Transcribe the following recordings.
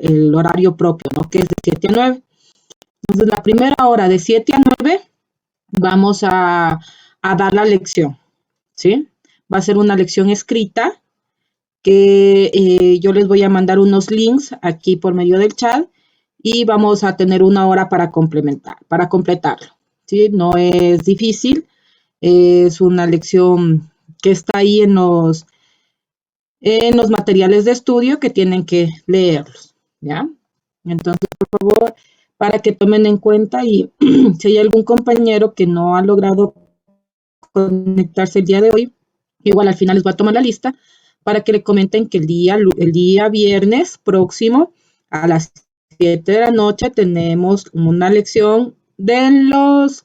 el horario propio, ¿no? Que es de 7 a 9. Entonces, la primera hora de 7 a 9 vamos a dar la lección, ¿sí? Va a ser una lección escrita que yo les voy a mandar unos links aquí por medio del chat y vamos a tener una hora para completarlo, ¿sí? No es difícil, es una lección que está ahí en los materiales de estudio que tienen que leerlos, ¿ya? Entonces, por favor, para que tomen en cuenta y si hay algún compañero que no ha logrado conectarse el día de hoy, igual al final les voy a tomar la lista para que le comenten que el día viernes próximo a las 7 de la noche tenemos una lección de los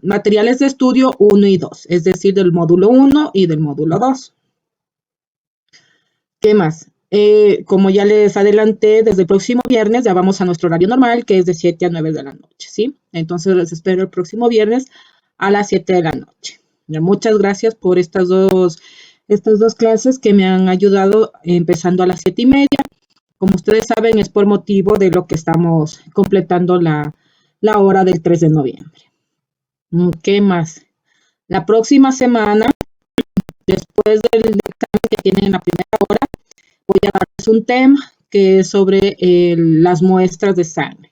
materiales de estudio 1 y 2, es decir, del módulo 1 y del módulo 2. ¿Qué más? Como ya les adelanté, desde el próximo viernes ya vamos a nuestro horario normal, que es de 7 a 9 de la noche, ¿sí? Entonces les espero el próximo viernes a las 7 de la noche. Muchas gracias por estas dos clases que me han ayudado empezando a las 7:30. Como ustedes saben, es por motivo de lo que estamos completando la hora del 3 de noviembre. ¿Qué más? La próxima semana, después del examen que tienen en la primera hora, voy a darles un tema que es sobre las muestras de sangre.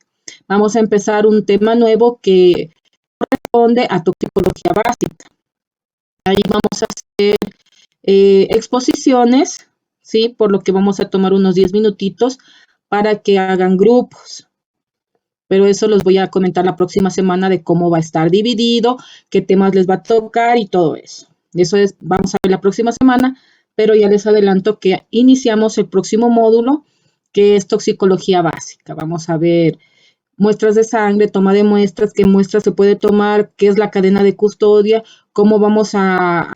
Vamos a empezar un tema nuevo que corresponde a toxicología básica. Ahí vamos a hacer exposiciones, ¿sí? Por lo que vamos a tomar unos 10 minutitos para que hagan grupos. Pero eso los voy a comentar la próxima semana de cómo va a estar dividido, qué temas les va a tocar y todo eso. Vamos a ver la próxima semana, pero ya les adelanto que iniciamos el próximo módulo, que es toxicología básica. Vamos a ver muestras de sangre, toma de muestras, qué muestras se puede tomar, qué es la cadena de custodia, cómo vamos a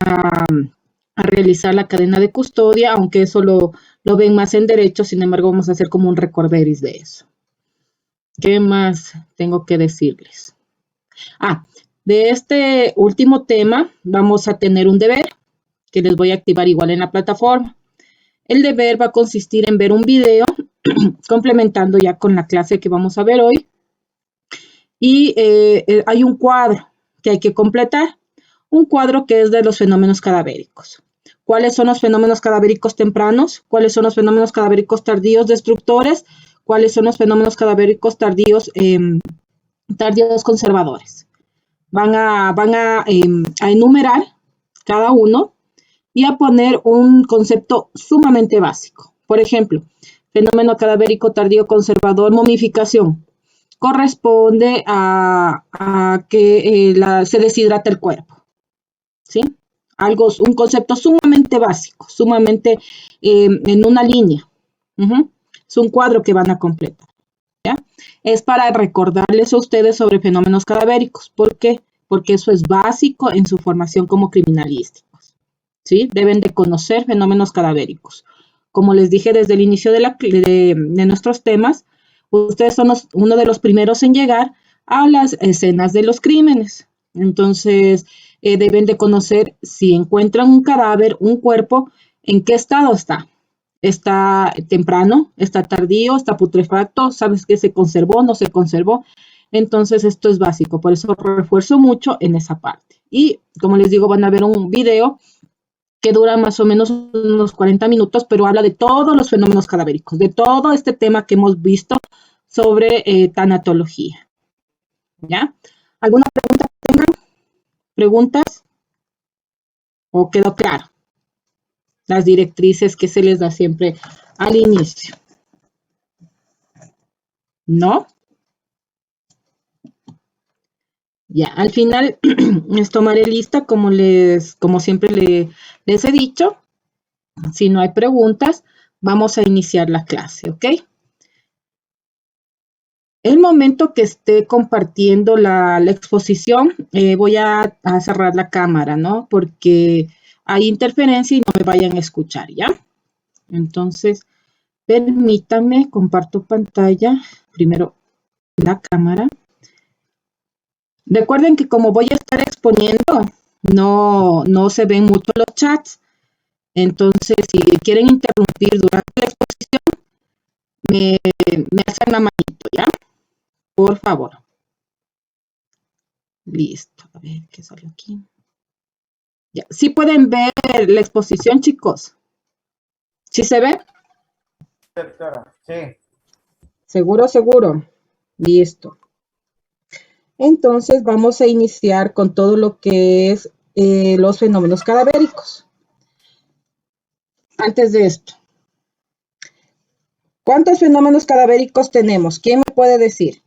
realizar la cadena de custodia, aunque eso lo ven más en derecho, sin embargo vamos a hacer como un recorderis de eso. ¿Qué más tengo que decirles? De este último tema vamos a tener un deber que les voy a activar igual en la plataforma. El deber va a consistir en ver un video complementando ya con la clase que vamos a ver hoy. Y hay un cuadro que hay que completar, un cuadro que es de los fenómenos cadavéricos. ¿Cuáles son los fenómenos cadavéricos tempranos? ¿Cuáles son los fenómenos cadavéricos tardíos destructores? ¿Cuáles son los fenómenos cadavéricos tardíos conservadores? Van a enumerar cada uno y a poner un concepto sumamente básico. Por ejemplo, fenómeno cadavérico tardío conservador, momificación. Corresponde a que se deshidrata el cuerpo, ¿sí? Un concepto sumamente básico, sumamente en una línea. Es un cuadro que van a completar, ¿ya? Es para recordarles a ustedes sobre fenómenos cadavéricos. ¿Por qué? Porque eso es básico en su formación como criminalísticos, ¿sí? Deben de conocer fenómenos cadavéricos. Como les dije desde el inicio de nuestros temas, ustedes son uno de los primeros en llegar a las escenas de los crímenes. Entonces, deben de conocer si encuentran un cadáver, un cuerpo, en qué estado está. ¿Está temprano? ¿Está tardío? ¿Está putrefacto? ¿Sabes que se conservó? ¿No se conservó? Entonces, esto es básico. Por eso refuerzo mucho en esa parte. Y, como les digo, van a ver un video que dura más o menos unos 40 minutos, pero habla de todos los fenómenos cadavéricos, de todo este tema que hemos visto sobre tanatología. ¿Ya? ¿Alguna pregunta que tengan? ¿Preguntas? ¿O quedó claro? Las directrices que se les da siempre al inicio. ¿No? Ya, al final les tomaré lista como siempre les he dicho. Si no hay preguntas, vamos a iniciar la clase, ¿ok? El momento que esté compartiendo la exposición, voy a cerrar la cámara, ¿no? Porque hay interferencia y no me vayan a escuchar, ¿ya? Entonces, permítanme, comparto pantalla. Primero la cámara. Recuerden que como voy a estar exponiendo, no se ven mucho los chats. Entonces, si quieren interrumpir durante la exposición, me hacen la manito, ¿ya? Por favor. Listo. A ver, ¿qué sale aquí? Ya. ¿Sí pueden ver la exposición, chicos? ¿Sí se ve? Sí. Seguro, seguro. Listo. Entonces vamos a iniciar con todo lo que es los fenómenos cadavéricos. Antes de esto, ¿cuántos fenómenos cadavéricos tenemos? ¿Quién me puede decir?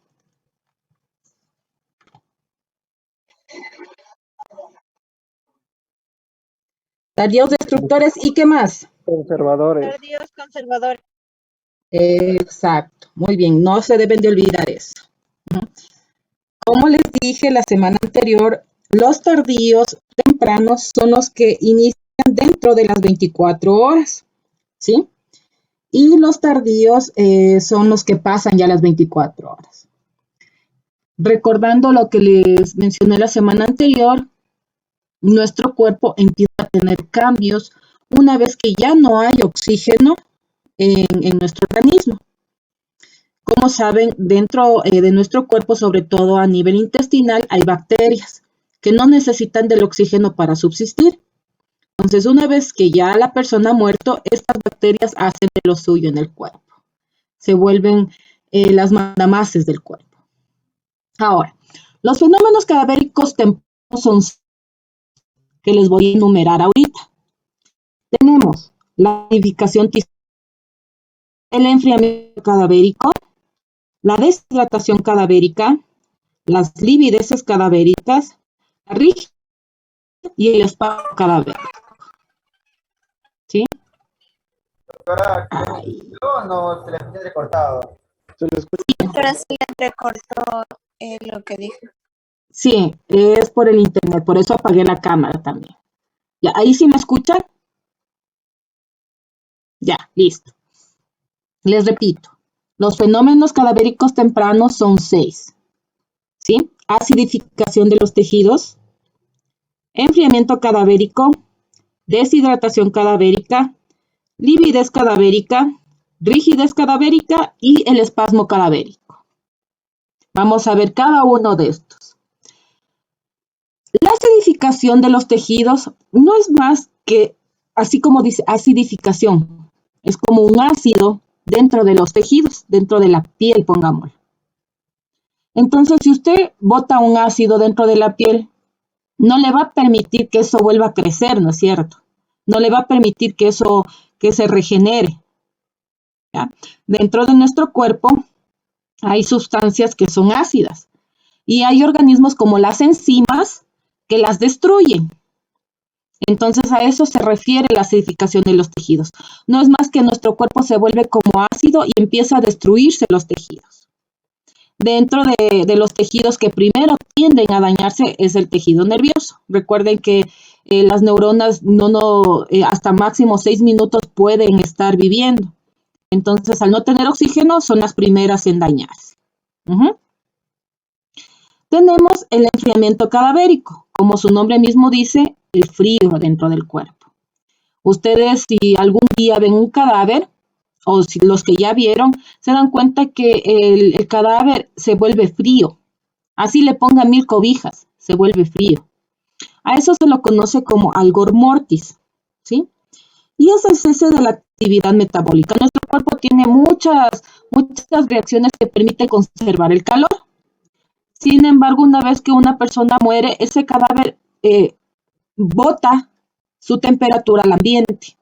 Tardíos destructores y qué más. Conservadores. Tardíos conservadores. Exacto, muy bien, no se deben de olvidar eso. Como les dije la semana anterior, los tardíos tempranos son los que inician dentro de las 24 horas, ¿sí? Y los tardíos son los que pasan ya las 24 horas. Recordando lo que les mencioné la semana anterior, nuestro cuerpo empieza a tener cambios una vez que ya no hay oxígeno en nuestro organismo. Como saben, dentro de nuestro cuerpo, sobre todo a nivel intestinal, hay bacterias que no necesitan del oxígeno para subsistir. Entonces, una vez que ya la persona ha muerto, estas bacterias hacen de lo suyo en el cuerpo. Se vuelven las mandamases del cuerpo. Ahora, los fenómenos cadavéricos tempranos son que les voy a enumerar ahorita. Tenemos la nidificación tissular, el enfriamiento cadavérico, la deshidratación cadavérica, las livideces cadavéricas, la rigidez y el espasmo cadavérico. ¿Sí? Doctora, no se le escucha recortado. Se le escucha. Doctora, se le entrecortó lo que dijo. Sí, es por el internet, por eso apagué la cámara también. Ya, ahí sí me escuchan. Ya, listo. Les repito, los fenómenos cadavéricos tempranos son 6. ¿Sí? Acidificación de los tejidos, enfriamiento cadavérico, deshidratación cadavérica, lividez cadavérica, rigidez cadavérica y el espasmo cadavérico. Vamos a ver cada uno de estos. La acidificación de los tejidos no es más que, así como dice, acidificación. Es como un ácido dentro de los tejidos, dentro de la piel, pongámoslo. Entonces, si usted bota un ácido dentro de la piel, no le va a permitir que eso vuelva a crecer, ¿no es cierto? No le va a permitir que eso que se regenere. ¿Ya? Dentro de nuestro cuerpo hay sustancias que son ácidas y hay organismos como las enzimas que las destruyen. Entonces a eso se refiere la acidificación de los tejidos. No es más que nuestro cuerpo se vuelve como ácido y empieza a destruirse los tejidos. Dentro de los tejidos que primero tienden a dañarse es el tejido nervioso. Recuerden que las neuronas hasta máximo 6 minutos pueden estar viviendo. Entonces, al no tener oxígeno, son las primeras en dañarse. Tenemos el enfriamiento cadavérico. Como su nombre mismo dice, el frío dentro del cuerpo. Ustedes, si algún día ven un cadáver, o si los que ya vieron, se dan cuenta que el cadáver se vuelve frío. Así le ponga 1000 cobijas, se vuelve frío. A eso se lo conoce como algor mortis, ¿sí? Y es el cese de la actividad metabólica. Nuestro cuerpo tiene muchas reacciones que permiten conservar el calor. Sin embargo, una vez que una persona muere, ese cadáver bota su temperatura al ambiente.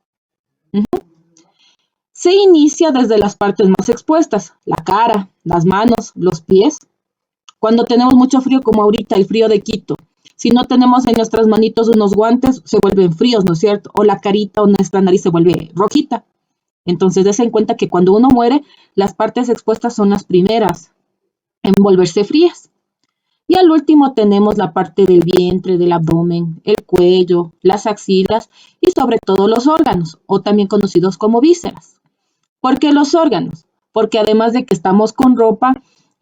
Se inicia desde las partes más expuestas, la cara, las manos, los pies. Cuando tenemos mucho frío, como ahorita el frío de Quito, si no tenemos en nuestras manitos unos guantes, se vuelven fríos, ¿no es cierto? O la carita o nuestra nariz se vuelve rojita. Entonces, dense en cuenta que cuando uno muere, las partes expuestas son las primeras en volverse frías. Y al último tenemos la parte del vientre, del abdomen, el cuello, las axilas y sobre todo los órganos, o también conocidos como vísceras. ¿Por qué los órganos? Porque además de que estamos con ropa,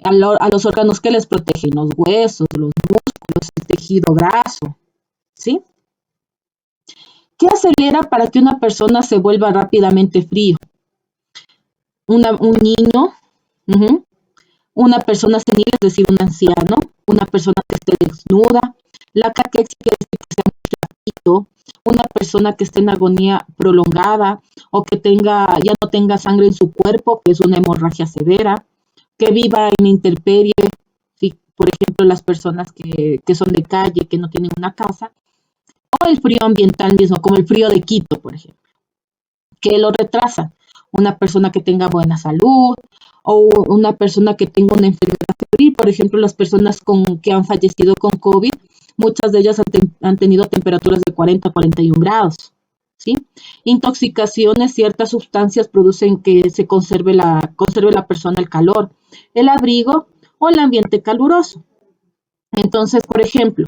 a los órganos que les protegen, los huesos, los músculos, el tejido graso, ¿sí? ¿Qué acelera para que una persona se vuelva rápidamente frío? un niño, ujú, una persona senil, es decir, un anciano, una persona que esté desnuda, la caquexia quiere decir que sea muy flaquito, una persona que esté en agonía prolongada o que ya no tenga sangre en su cuerpo, que es una hemorragia severa, que viva en la intemperie, ¿sí? Por ejemplo, las personas que son de calle, que no tienen una casa, o el frío ambiental mismo, como el frío de Quito, por ejemplo, que lo retrasa. Una persona que tenga buena salud o una persona que tenga una enfermedad febril, por ejemplo, las personas que han fallecido con COVID, muchas de ellas han tenido temperaturas de 40 a 41 grados. ¿Sí? Intoxicaciones, ciertas sustancias producen que se conserve la persona el calor, el abrigo o el ambiente caluroso. Entonces, por ejemplo,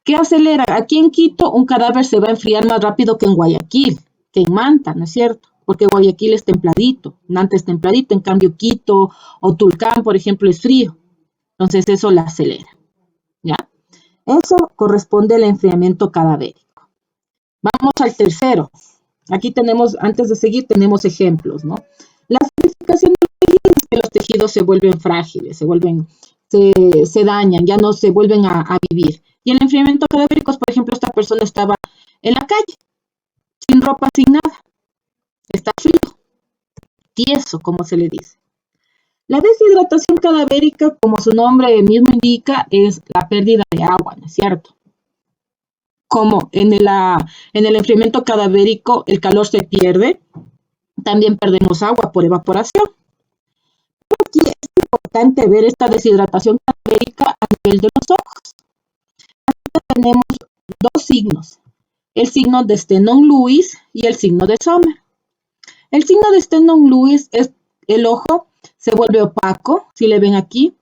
¿qué acelera? Aquí en Quito un cadáver se va a enfriar más rápido que en Guayaquil, que en Manta, ¿no es cierto? Porque Guayaquil es templadito, Manta es templadito, en cambio Quito o Tulcán, por ejemplo, es frío. Entonces eso la acelera, ¿ya? Eso corresponde al enfriamiento cadavérico. Vamos al tercero. Aquí tenemos, antes de seguir, tenemos ejemplos, ¿no? La acidificación de los tejidos es que los tejidos se vuelven frágiles, se dañan, ya no se vuelven a vivir. Y el enfriamiento cadavérico, por ejemplo, esta persona estaba en la calle, sin ropa, sin nada. Está frío, tieso, como se le dice. La deshidratación cadavérica, como su nombre mismo indica, es la pérdida de agua, ¿no es cierto? Como en el enfriamiento cadavérico el calor se pierde, también perdemos agua por evaporación. Aquí es importante ver esta deshidratación cadavérica a nivel de los ojos. Aquí tenemos dos signos, el signo de Stenon-Lewis y el signo de Sommer. El signo de Stenon-Lewis es el ojo se vuelve opaco, si le ven aquí.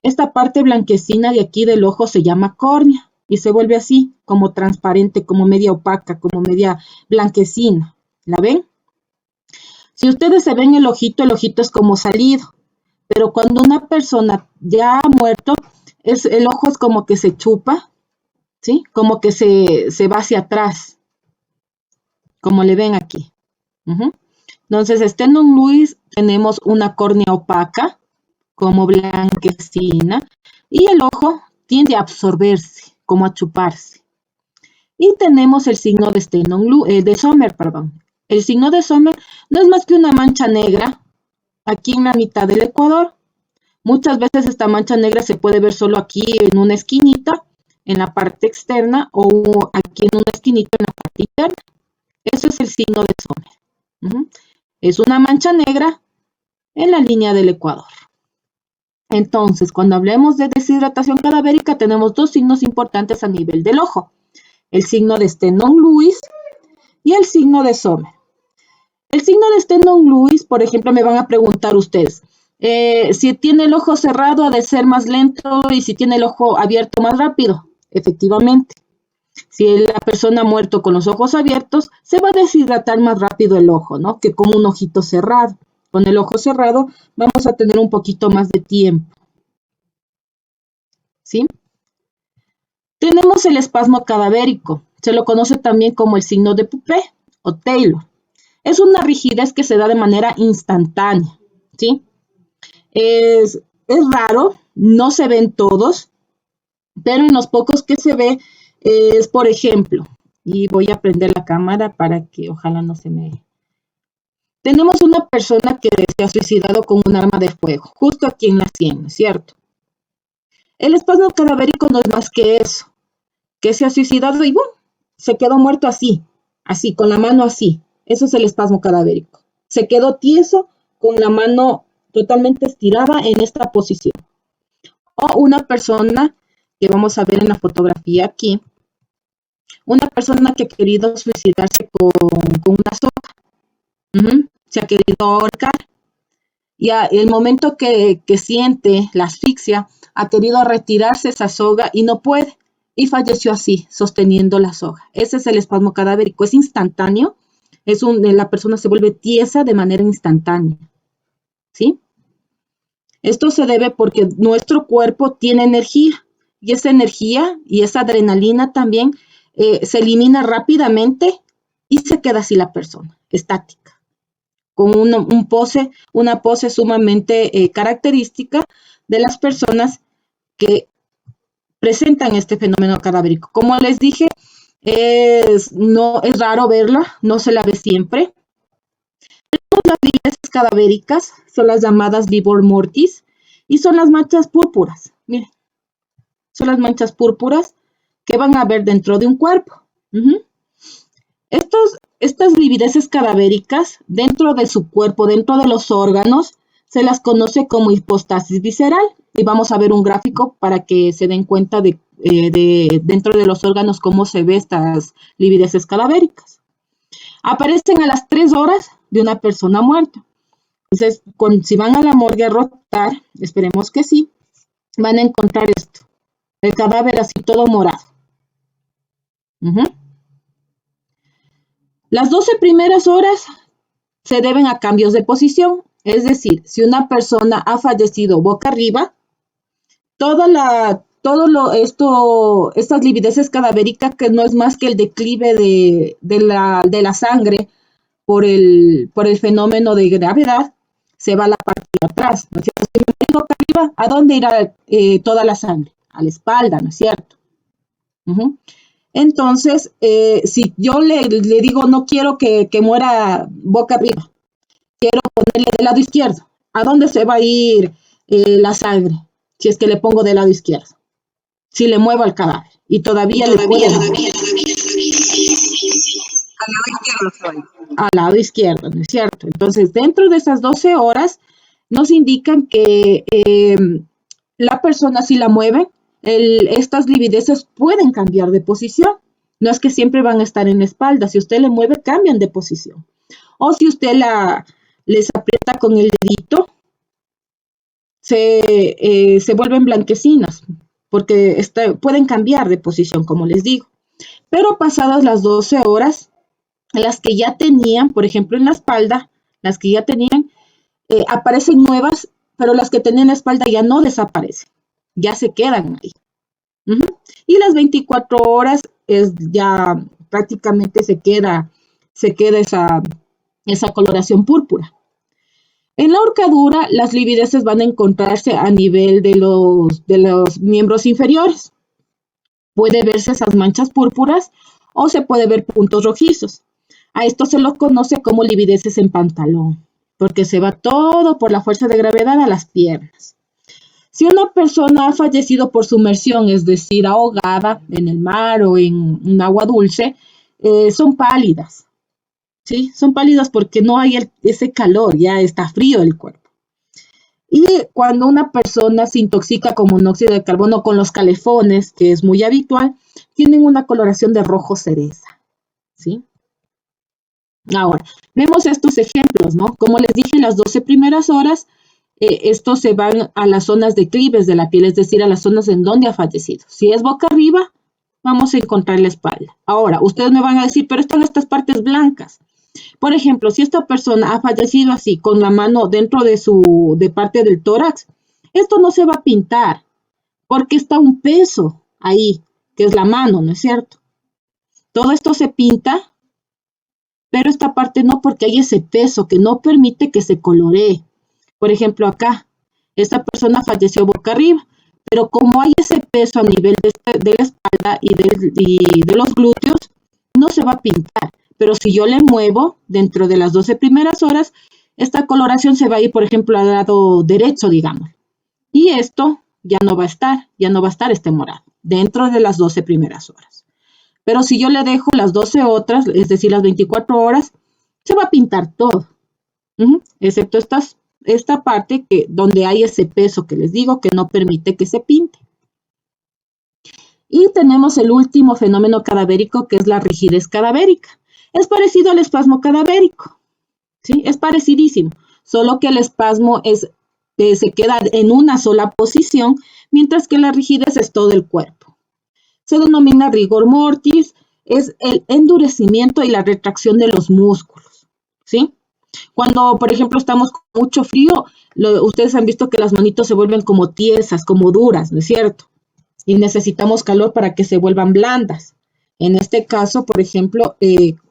Esta parte blanquecina de aquí del ojo se llama córnea y se vuelve así, como transparente, como media opaca, como media blanquecina. ¿La ven? Si ustedes se ven el ojito es como salido, pero cuando una persona ya ha muerto, el ojo es como que se chupa, ¿sí? Como que se va hacia atrás, como le ven aquí. Entonces, Stenon-Lewis tenemos una córnea opaca, como blanquecina, y el ojo tiende a absorberse, como a chuparse. Y tenemos el signo de de Sommer, perdón. El signo de Sommer no es más que una mancha negra aquí en la mitad del ecuador. Muchas veces esta mancha negra se puede ver solo aquí en una esquinita, en la parte externa, o aquí en una esquinita en la parte interna. Eso es el signo de Sommer. Es una mancha negra en la línea del ecuador. Entonces, cuando hablemos de deshidratación cadavérica, tenemos dos signos importantes a nivel del ojo. El signo de Stenon-Lewis y el signo de Sommer. El signo de Stenon-Lewis, por ejemplo, me van a preguntar ustedes, si tiene el ojo cerrado ha de ser más lento y si tiene el ojo abierto más rápido. Efectivamente, si la persona ha muerto con los ojos abiertos, se va a deshidratar más rápido el ojo, ¿no? Que con un ojito cerrado. Con el ojo cerrado vamos a tener un poquito más de tiempo. ¿Sí? Tenemos el espasmo cadavérico. Se lo conoce también como el signo de Puppé o Taylor. Es una rigidez que se da de manera instantánea. ¿Sí? Es raro, no se ven todos, pero en los pocos que se ve es, por ejemplo, y voy a prender la cámara para que ojalá no se me... Tenemos una persona que se ha suicidado con un arma de fuego, justo aquí en la sien, ¿no es cierto? El espasmo cadavérico no es más que eso, que se ha suicidado y ¡bum! Se quedó muerto así, con la mano así. Eso es el espasmo cadavérico. Se quedó tieso con la mano totalmente estirada en esta posición. O una persona que vamos a ver en la fotografía aquí, una persona que ha querido suicidarse con una soga. Se ha querido ahorcar. Y el momento que siente la asfixia, ha querido retirarse esa soga y no puede. Y falleció así, sosteniendo la soga. Ese es el espasmo cadavérico. Es instantáneo. La persona se vuelve tiesa de manera instantánea. ¿Sí? Esto se debe porque nuestro cuerpo tiene energía. Y esa energía y esa adrenalina también se elimina rápidamente y se queda así la persona, estática. con una pose sumamente característica de las personas que presentan este fenómeno cadavérico. Como les dije, no es raro verla, no se la ve siempre. Las lividezas cadavéricas son las llamadas livor mortis y son las manchas púrpuras. Miren, son las manchas púrpuras que van a ver dentro de un cuerpo. Estas livideces cadavéricas dentro de su cuerpo, dentro de los órganos, se las conoce como hipostasis visceral. Y vamos a ver un gráfico para que se den cuenta de dentro de los órganos cómo se ve estas livideces cadavéricas. Aparecen a las 3 horas de una persona muerta. Entonces, si van a la morgue a rotar, esperemos que sí, van a encontrar esto. El cadáver así todo morado. Las 12 primeras horas se deben a cambios de posición. Es decir, si una persona ha fallecido boca arriba, estas livideces cadavéricas, que no es más que el declive de la sangre por el fenómeno de gravedad, se va a la parte de atrás, ¿no es cierto? Si me pongo boca arriba, ¿a dónde irá toda la sangre? A la espalda, ¿no es cierto? Entonces, si yo le digo, no quiero que muera boca arriba, quiero ponerle del lado izquierdo, ¿a dónde se va a ir la sangre? Si es que le pongo del lado izquierdo. Si le muevo al cadáver y todavía le puedo. Al lado izquierdo, ¿no es cierto? Entonces, dentro de esas 12 horas, nos indican que la persona, si la mueve, estas livideces pueden cambiar de posición. No es que siempre van a estar en la espalda. Si usted le mueve, cambian de posición. O si usted les aprieta con el dedito, se vuelven blanquecinas, porque pueden cambiar de posición, como les digo. Pero pasadas las 12 horas, las que ya tenían, por ejemplo, en la espalda, las que ya tenían, aparecen nuevas, pero las que tenían en la espalda ya no desaparecen, ya se quedan ahí. Y las 24 horas ya prácticamente se queda esa coloración púrpura. En la horcadura, las livideces van a encontrarse a nivel de los miembros inferiores. Puede verse esas manchas púrpuras o se puede ver puntos rojizos. A esto se lo conoce como livideces en pantalón, porque se va todo por la fuerza de gravedad a las piernas. Si una persona ha fallecido por sumersión, es decir, ahogada en el mar o en un agua dulce, son pálidas. ¿Sí? Son pálidas porque no hay ese calor, ya está frío el cuerpo. Y cuando una persona se intoxica con monóxido de carbono con los calefones, que es muy habitual, tienen una coloración de rojo cereza. ¿Sí? Ahora, vemos estos ejemplos, ¿no? Como les dije, en las 12 primeras horas, estos se van a las zonas declives de la piel, es decir, a las zonas en donde ha fallecido. Si es boca arriba, vamos a encontrar la espalda. Ahora, ustedes me van a decir, pero están estas partes blancas. Por ejemplo, si esta persona ha fallecido así, con la mano dentro de parte del tórax, esto no se va a pintar, porque está un peso ahí, que es la mano, ¿no es cierto? Todo esto se pinta, pero esta parte no, porque hay ese peso que no permite que se coloree. Por ejemplo, acá, esta persona falleció boca arriba, pero como hay ese peso a nivel de la espalda y de los glúteos, no se va a pintar. Pero si yo le muevo dentro de las 12 primeras horas, esta coloración se va a ir, por ejemplo, al lado derecho, digamos. Y esto ya no va a estar este morado dentro de las 12 primeras horas. Pero si yo le dejo las 12 otras, es decir, las 24 horas, se va a pintar todo. Excepto esta parte donde hay ese peso que les digo que no permite que se pinte. Y tenemos el último fenómeno cadavérico, que es la rigidez cadavérica. Es parecido al espasmo cadavérico, ¿sí? Es parecidísimo, solo que el espasmo se queda en una sola posición, mientras que la rigidez es todo el cuerpo. Se denomina rigor mortis, es el endurecimiento y la retracción de los músculos, ¿sí? Cuando, por ejemplo, estamos con mucho frío, ustedes han visto que las manitos se vuelven como tiesas, como duras, ¿no es cierto? Y necesitamos calor para que se vuelvan blandas. En este caso, por ejemplo,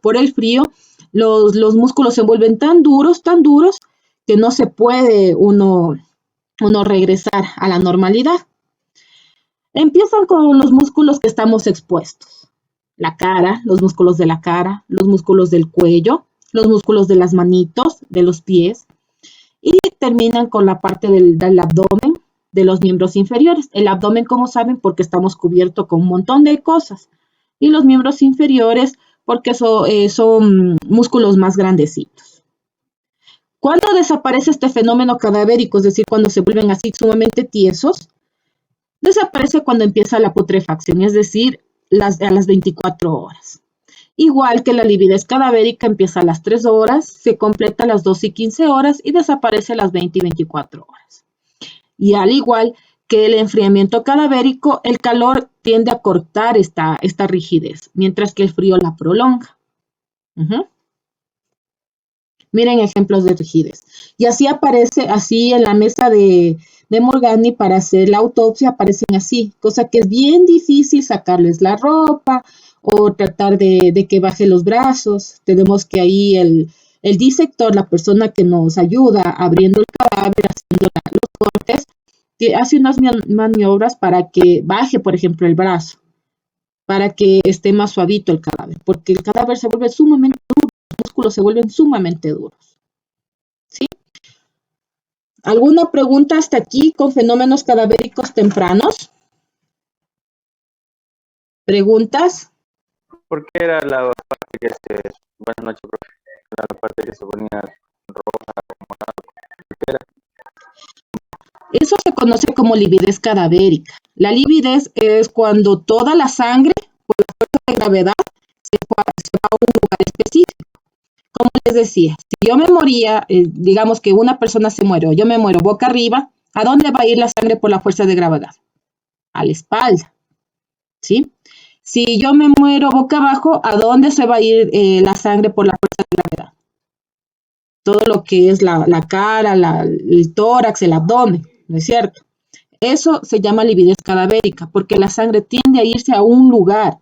por el frío, los músculos se vuelven tan duros, que no se puede uno regresar a la normalidad. Empiezan con los músculos que estamos expuestos. La cara, los músculos de la cara, los músculos del cuello, los músculos de las manitos, de los pies, y terminan con la parte del abdomen, de los miembros inferiores. El abdomen, como saben, porque estamos cubiertos con un montón de cosas. Y los miembros inferiores, porque son músculos más grandecitos. ¿Cuándo desaparece este fenómeno cadavérico? Es decir, cuando se vuelven así sumamente tiesos. Desaparece cuando empieza la putrefacción, es decir, a las 24 horas. Igual que la lividez cadavérica empieza a las 3 horas, se completa a las 12 y 15 horas y desaparece a las 20 y 24 horas. Y al igual que el enfriamiento cadavérico, el calor tiende a cortar esta rigidez, mientras que el frío la prolonga. Miren ejemplos de rigidez. Y así aparece, así en la mesa de Morgani para hacer la autopsia, aparecen así, cosa que es bien difícil sacarles la ropa o tratar de que baje los brazos. Tenemos que ahí el disector, la persona que nos ayuda abriendo el cadáver, haciendo los cortes, que hace unas maniobras para que baje, por ejemplo, el brazo, para que esté más suavito el cadáver, porque el cadáver se vuelve sumamente duro, los músculos se vuelven sumamente duros. ¿Sí? ¿Alguna pregunta hasta aquí con fenómenos cadavéricos tempranos? ¿Preguntas? ¿Por qué era la parte que se... Buenas noches, profe. La parte que se ponía roja, morada? ¿Por qué era? Eso se conoce como lividez cadavérica. La lividez es cuando toda la sangre, por la fuerza de gravedad, se va a un lugar específico. Como les decía, si yo me moría, digamos que una persona se muere, o yo me muero boca arriba, ¿a dónde va a ir la sangre por la fuerza de gravedad? A la espalda, ¿sí? Si yo me muero boca abajo, ¿a dónde se va a ir la sangre por la fuerza de gravedad? Todo lo que es la cara, el tórax, el abdomen, ¿no es cierto? Eso se llama lividez cadavérica, porque la sangre tiende a irse a un lugar,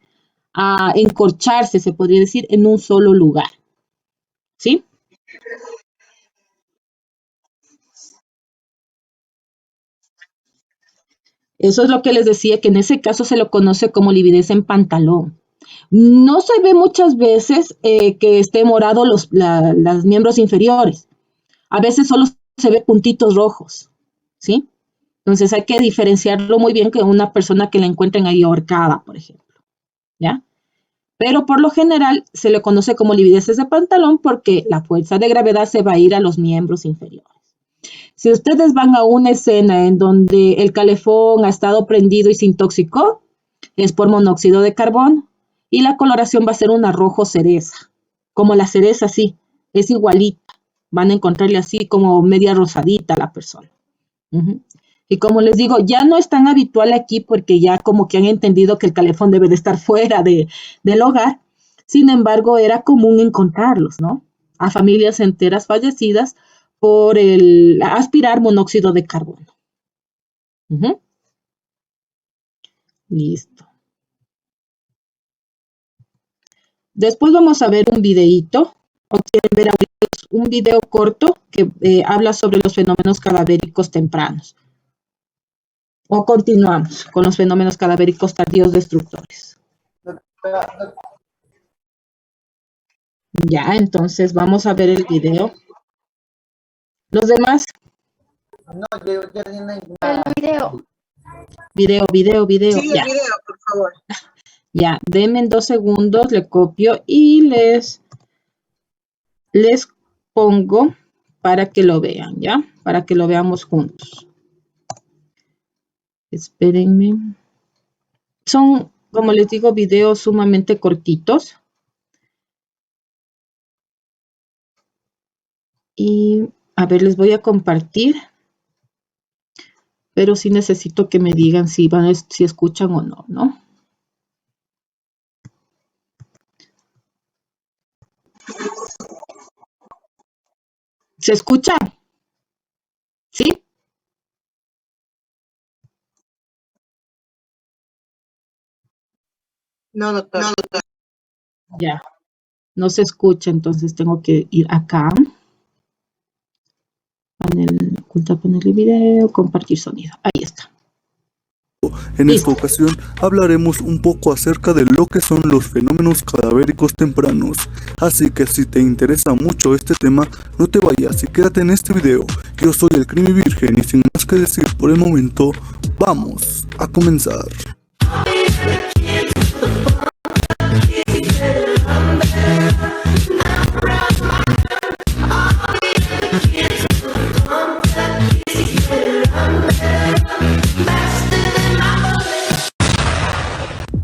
a encorcharse, se podría decir, en un solo lugar, ¿sí? Eso es lo que les decía, que en ese caso se lo conoce como lividez en pantalón. No se ve muchas veces que esté morado los miembros inferiores. A veces solo se ve puntitos rojos, ¿sí? Entonces hay que diferenciarlo muy bien que una persona que la encuentren ahí ahorcada, por ejemplo, ¿ya? Pero por lo general se le conoce como livideces de pantalón porque la fuerza de gravedad se va a ir a los miembros inferiores. Si ustedes van a una escena en donde el calefón ha estado prendido y se intoxicó, es por monóxido de carbono y la coloración va a ser una rojo cereza, como la cereza, sí, es igualita. Van a encontrarle así como media rosadita a la persona. Y como les digo, ya no es tan habitual aquí porque ya como que han entendido que el calefón debe de estar fuera del hogar. Sin embargo, era común encontrarlos, ¿no? A familias enteras fallecidas por el aspirar monóxido de carbono. Listo. Después vamos a ver un videíto, o quieren ver un video corto que habla sobre los fenómenos cadavéricos tempranos. O continuamos con los fenómenos cadavéricos tardíos destructores. Ya, entonces vamos a ver el video. Los demás. No, yo no hay El nada. Video. Sí, Ya. el video, por favor. Ya, denme en 2 segundos, le copio y les pongo para que lo vean, ¿ya? Para que lo veamos juntos. Espérenme. Son, como les digo, videos sumamente cortitos. Y, a ver, les voy a compartir. Pero sí necesito que me digan si escuchan o no, ¿no? ¿Se escucha? ¿Sí? No, doctor. Ya. No se escucha, entonces tengo que ir acá. Panel, ocultar panel de video, compartir sonido. Ahí está. En esta ocasión hablaremos un poco acerca de lo que son los fenómenos cadavéricos tempranos. Así que si te interesa mucho este tema, no te vayas y quédate en este video. Yo soy el Crimi Virgen y sin más que decir por el momento, vamos a comenzar.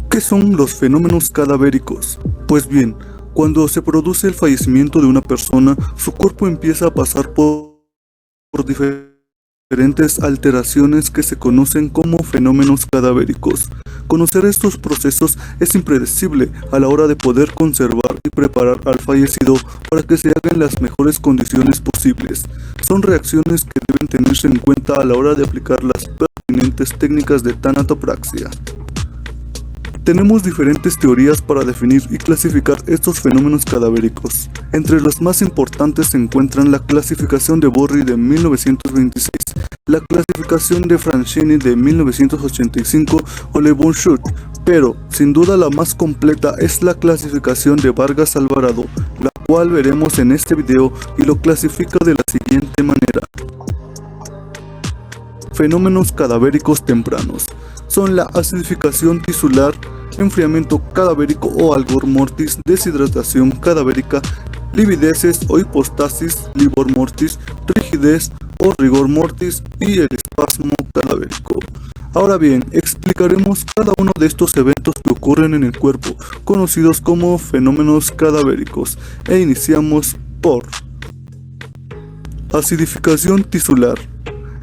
¿Qué son los fenómenos cadavéricos? Pues bien, cuando se produce el fallecimiento de una persona, su cuerpo empieza a pasar por diferentes alteraciones que se conocen como fenómenos cadavéricos. Conocer estos procesos es impredecible a la hora de poder conservar y preparar al fallecido para que se haga en las mejores condiciones posibles. Son reacciones que deben tenerse en cuenta a la hora de aplicar las pertinentes técnicas de tanatopraxia. Tenemos diferentes teorías para definir y clasificar estos fenómenos cadavéricos. Entre las más importantes se encuentran la clasificación de Borri de 1926, la clasificación de Franchini de 1985 o Le Bonchut, pero sin duda la más completa es la clasificación de Vargas Alvarado, la cual veremos en este video y lo clasifica de la siguiente manera. Fenómenos cadavéricos tempranos son la acidificación tisular, enfriamiento cadavérico o algor mortis, deshidratación cadavérica, livideces o hipostasis, livor mortis, rigidez o rigor mortis y el espasmo cadavérico. Ahora bien, explicaremos cada uno de estos eventos que ocurren en el cuerpo, conocidos como fenómenos cadavéricos, e iniciamos por acidificación tisular.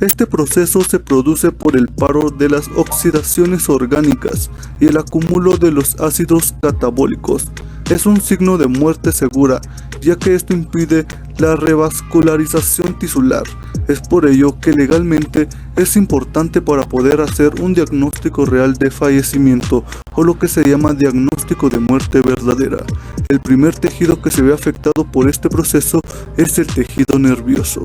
Este proceso se produce por el paro de las oxidaciones orgánicas y el acúmulo de los ácidos catabólicos. Es un signo de muerte segura, ya que esto impide la revascularización tisular. Es por ello que legalmente es importante para poder hacer un diagnóstico real de fallecimiento, o lo que se llama diagnóstico de muerte verdadera. El primer tejido que se ve afectado por este proceso es el tejido nervioso.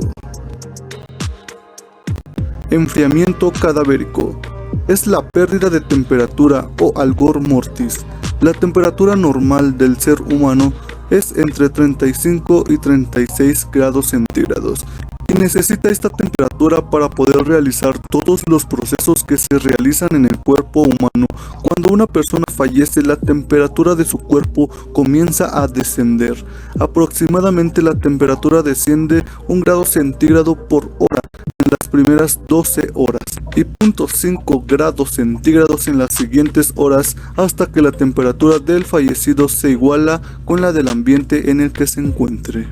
Enfriamiento cadavérico. Es la pérdida de temperatura o algor mortis. La temperatura normal del ser humano es entre 35 y 36 grados centígrados y necesita esta temperatura para poder realizar todos los procesos que se realizan en el cuerpo humano. Cuando una persona fallece, la temperatura de su cuerpo comienza a descender. Aproximadamente la temperatura desciende 1 grado centígrado por hora en las primeras 12 horas y 0.5 grados centígrados en las siguientes horas, hasta que la temperatura del fallecido se iguala con la del ambiente en el que se encuentre.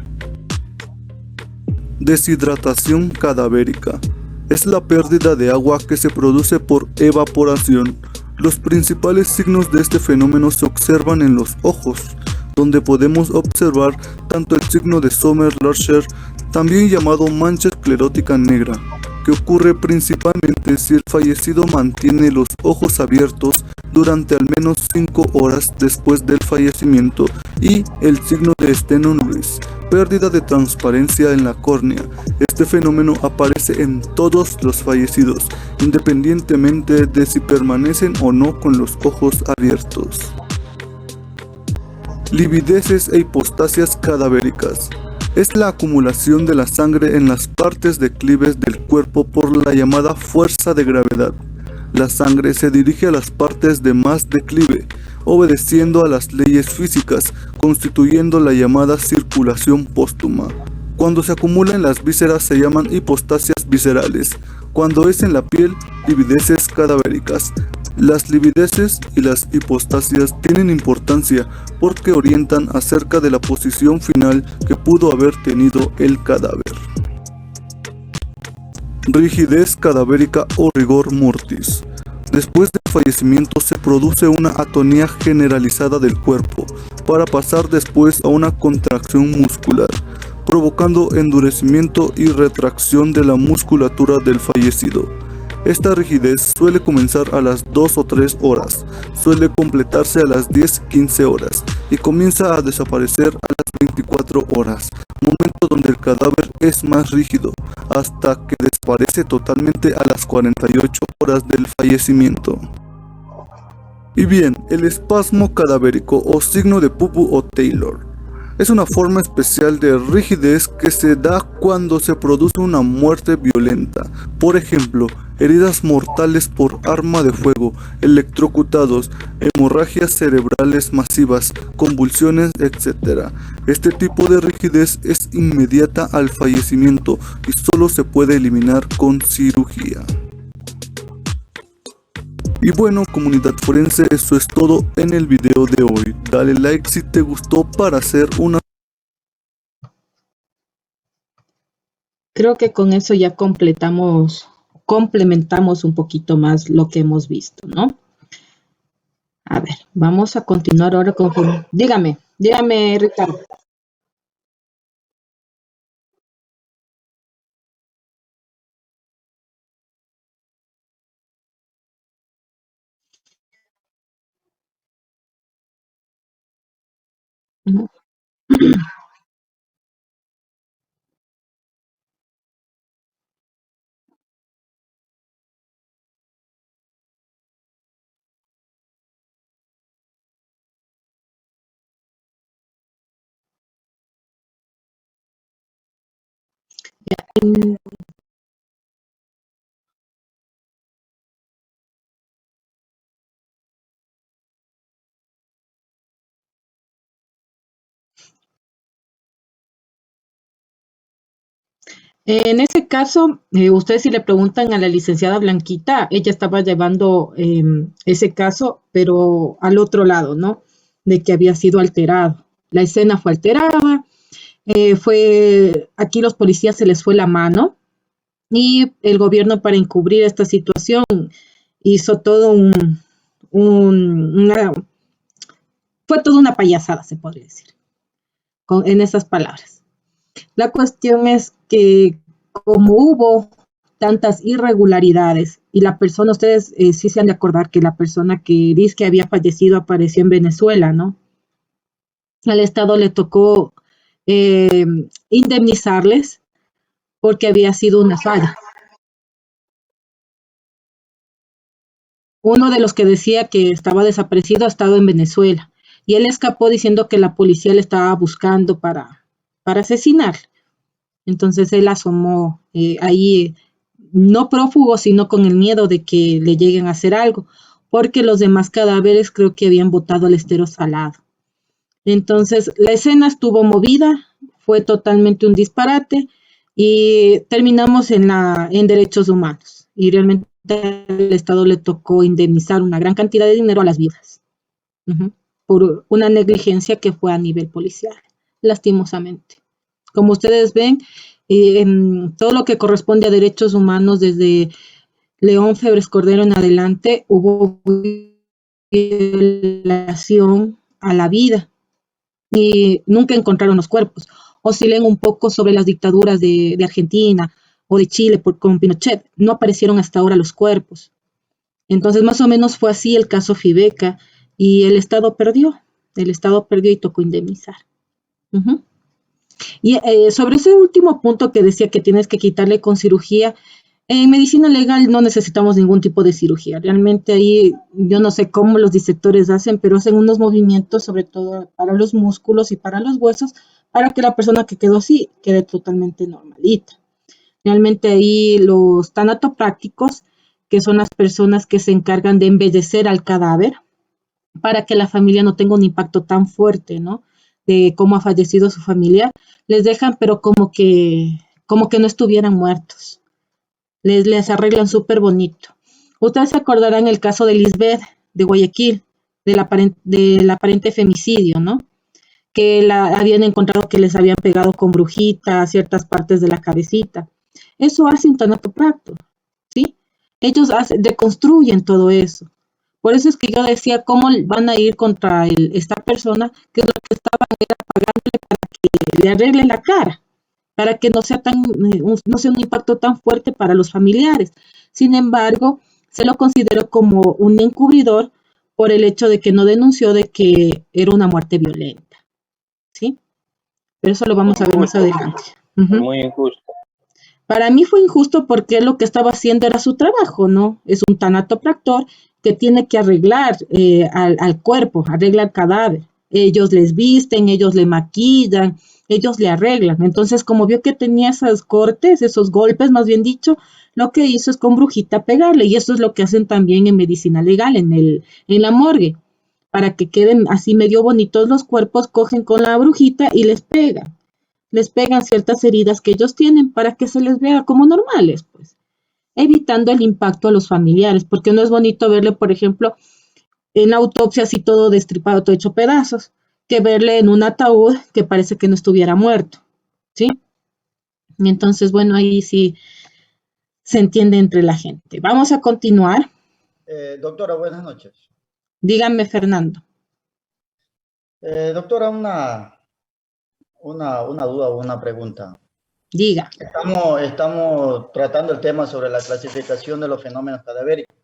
Deshidratación cadavérica. Es la pérdida de agua que se produce por evaporación. Los principales signos de este fenómeno se observan en los ojos, donde podemos observar tanto el signo de Sommer-Larcher, también llamado mancha esclerótica negra, que ocurre principalmente si el fallecido mantiene los ojos abiertos durante al menos 5 horas después del fallecimiento, y el signo de Stenon-Lewis, pérdida de transparencia en la córnea. Este fenómeno aparece en todos los fallecidos, independientemente de si permanecen o no con los ojos abiertos. Livideces e hipostasias cadavéricas. Es la acumulación de la sangre en las partes declives del cuerpo por la llamada fuerza de gravedad. La sangre se dirige a las partes de más declive, obedeciendo a las leyes físicas, constituyendo la llamada circulación póstuma. Cuando se acumula en las vísceras se llaman hipostasias viscerales. Cuando es en la piel, livideces cadavéricas. Las livideces y las hipostasias tienen importancia porque orientan acerca de la posición final que pudo haber tenido el cadáver. Rigidez cadavérica o rigor mortis. Después del fallecimiento se produce una atonía generalizada del cuerpo, para pasar después a una contracción muscular, provocando endurecimiento y retracción de la musculatura del fallecido. Esta rigidez suele comenzar a las 2 o 3 horas, suele completarse a las 10-15 horas y comienza a desaparecer a las 24 horas, momento donde el cadáver es más rígido, hasta que desaparece totalmente a las 48 horas del fallecimiento. Y bien, el espasmo cadavérico o signo de Pupu o Taylor es una forma especial de rigidez que se da cuando se produce una muerte violenta. Por ejemplo, heridas mortales por arma de fuego, electrocutados, hemorragias cerebrales masivas, convulsiones, etc. Este tipo de rigidez es inmediata al fallecimiento y solo se puede eliminar con cirugía. Y bueno, comunidad forense, eso es todo en el video de hoy. Dale like si te gustó para hacer una... Creo que con eso ya complementamos un poquito más lo que hemos visto, ¿no? A ver, vamos a continuar ahora con... Dígame, Ricardo. Ujú. Mm, En ese caso, ustedes si le preguntan a la licenciada Blanquita, ella estaba llevando ese caso, pero al otro lado, ¿no? De que había sido alterado. La escena fue alterada, aquí los policías se les fue la mano y el gobierno para encubrir esta situación hizo todo fue toda una payasada, se podría decir, en esas palabras. La cuestión es que como hubo tantas irregularidades y la persona, ustedes sí se han de acordar que la persona que dice que había fallecido apareció en Venezuela, ¿no? Al Estado le tocó eh, indemnizarles porque había sido una falla. Uno de los que decía que estaba desaparecido ha estado en Venezuela y él escapó diciendo que la policía le estaba buscando para asesinar. Entonces él asomó ahí, no prófugo, sino con el miedo de que le lleguen a hacer algo, porque los demás cadáveres creo que habían botado al estero salado. Entonces la escena estuvo movida, fue totalmente un disparate y terminamos en derechos humanos. Y realmente al Estado le tocó indemnizar una gran cantidad de dinero a las viudas, por una negligencia que fue a nivel policial, lastimosamente. Como ustedes ven, en todo lo que corresponde a derechos humanos, desde León Febres Cordero en adelante, hubo violación a la vida y nunca encontraron los cuerpos. Oscilen un poco sobre las dictaduras de Argentina o de Chile con Pinochet. No aparecieron hasta ahora los cuerpos. Entonces, más o menos fue así el caso Fibeca y el Estado perdió y tocó indemnizar. Uh-huh. Y sobre ese último punto que decía que tienes que quitarle con cirugía, en medicina legal no necesitamos ningún tipo de cirugía. Realmente ahí yo no sé cómo los disectores hacen, pero hacen unos movimientos sobre todo para los músculos y para los huesos, para que la persona que quedó así quede totalmente normalita. Realmente ahí los tanatoprácticos, que son las personas que se encargan de embellecer al cadáver, para que la familia no tenga un impacto tan fuerte, ¿no? De cómo ha fallecido su familiar, les dejan, pero como que no estuvieran muertos. Les arreglan súper bonito. Ustedes se acordarán el caso de Lisbeth de Guayaquil, del aparente femicidio, ¿no? Que habían encontrado que les habían pegado con brujita a ciertas partes de la cabecita. Eso hace un tanatopracto, ¿sí? Ellos deconstruyen todo eso. Por eso es que yo decía, ¿cómo van a ir contra esta persona que lo que estaban era pagándole para que le arreglen la cara, para que no sea no sea un impacto tan fuerte para los familiares, Sin embargo, se lo consideró como un encubridor por el hecho de que no denunció de que era una muerte violenta, ¿sí? Pero eso lo vamos a ver más adelante. Muy injusto. Para mí fue injusto porque lo que estaba haciendo era su trabajo, ¿no? Es un tanatopractor que tiene que arreglar al cuerpo, arregla el cadáver. Ellos les visten, ellos le maquillan, ellos le arreglan. Entonces, como vio que tenía esos cortes, esos golpes, más bien dicho, lo que hizo es con brujita pegarle. Y eso es lo que hacen también en medicina legal, en la morgue. Para que queden así medio bonitos los cuerpos, cogen con la brujita y les pegan ciertas heridas que ellos tienen para que se les vea como normales, pues, evitando el impacto a los familiares, porque no es bonito verle, por ejemplo, en la autopsia así todo destripado, todo hecho pedazos, que verle en un ataúd que parece que no estuviera muerto, ¿sí? Y entonces, bueno, ahí sí se entiende entre la gente. Vamos a continuar. Doctora, buenas noches. Dígame, Fernando. Doctora, una duda o una pregunta. Diga. Estamos tratando el tema sobre la clasificación de los fenómenos cadavéricos.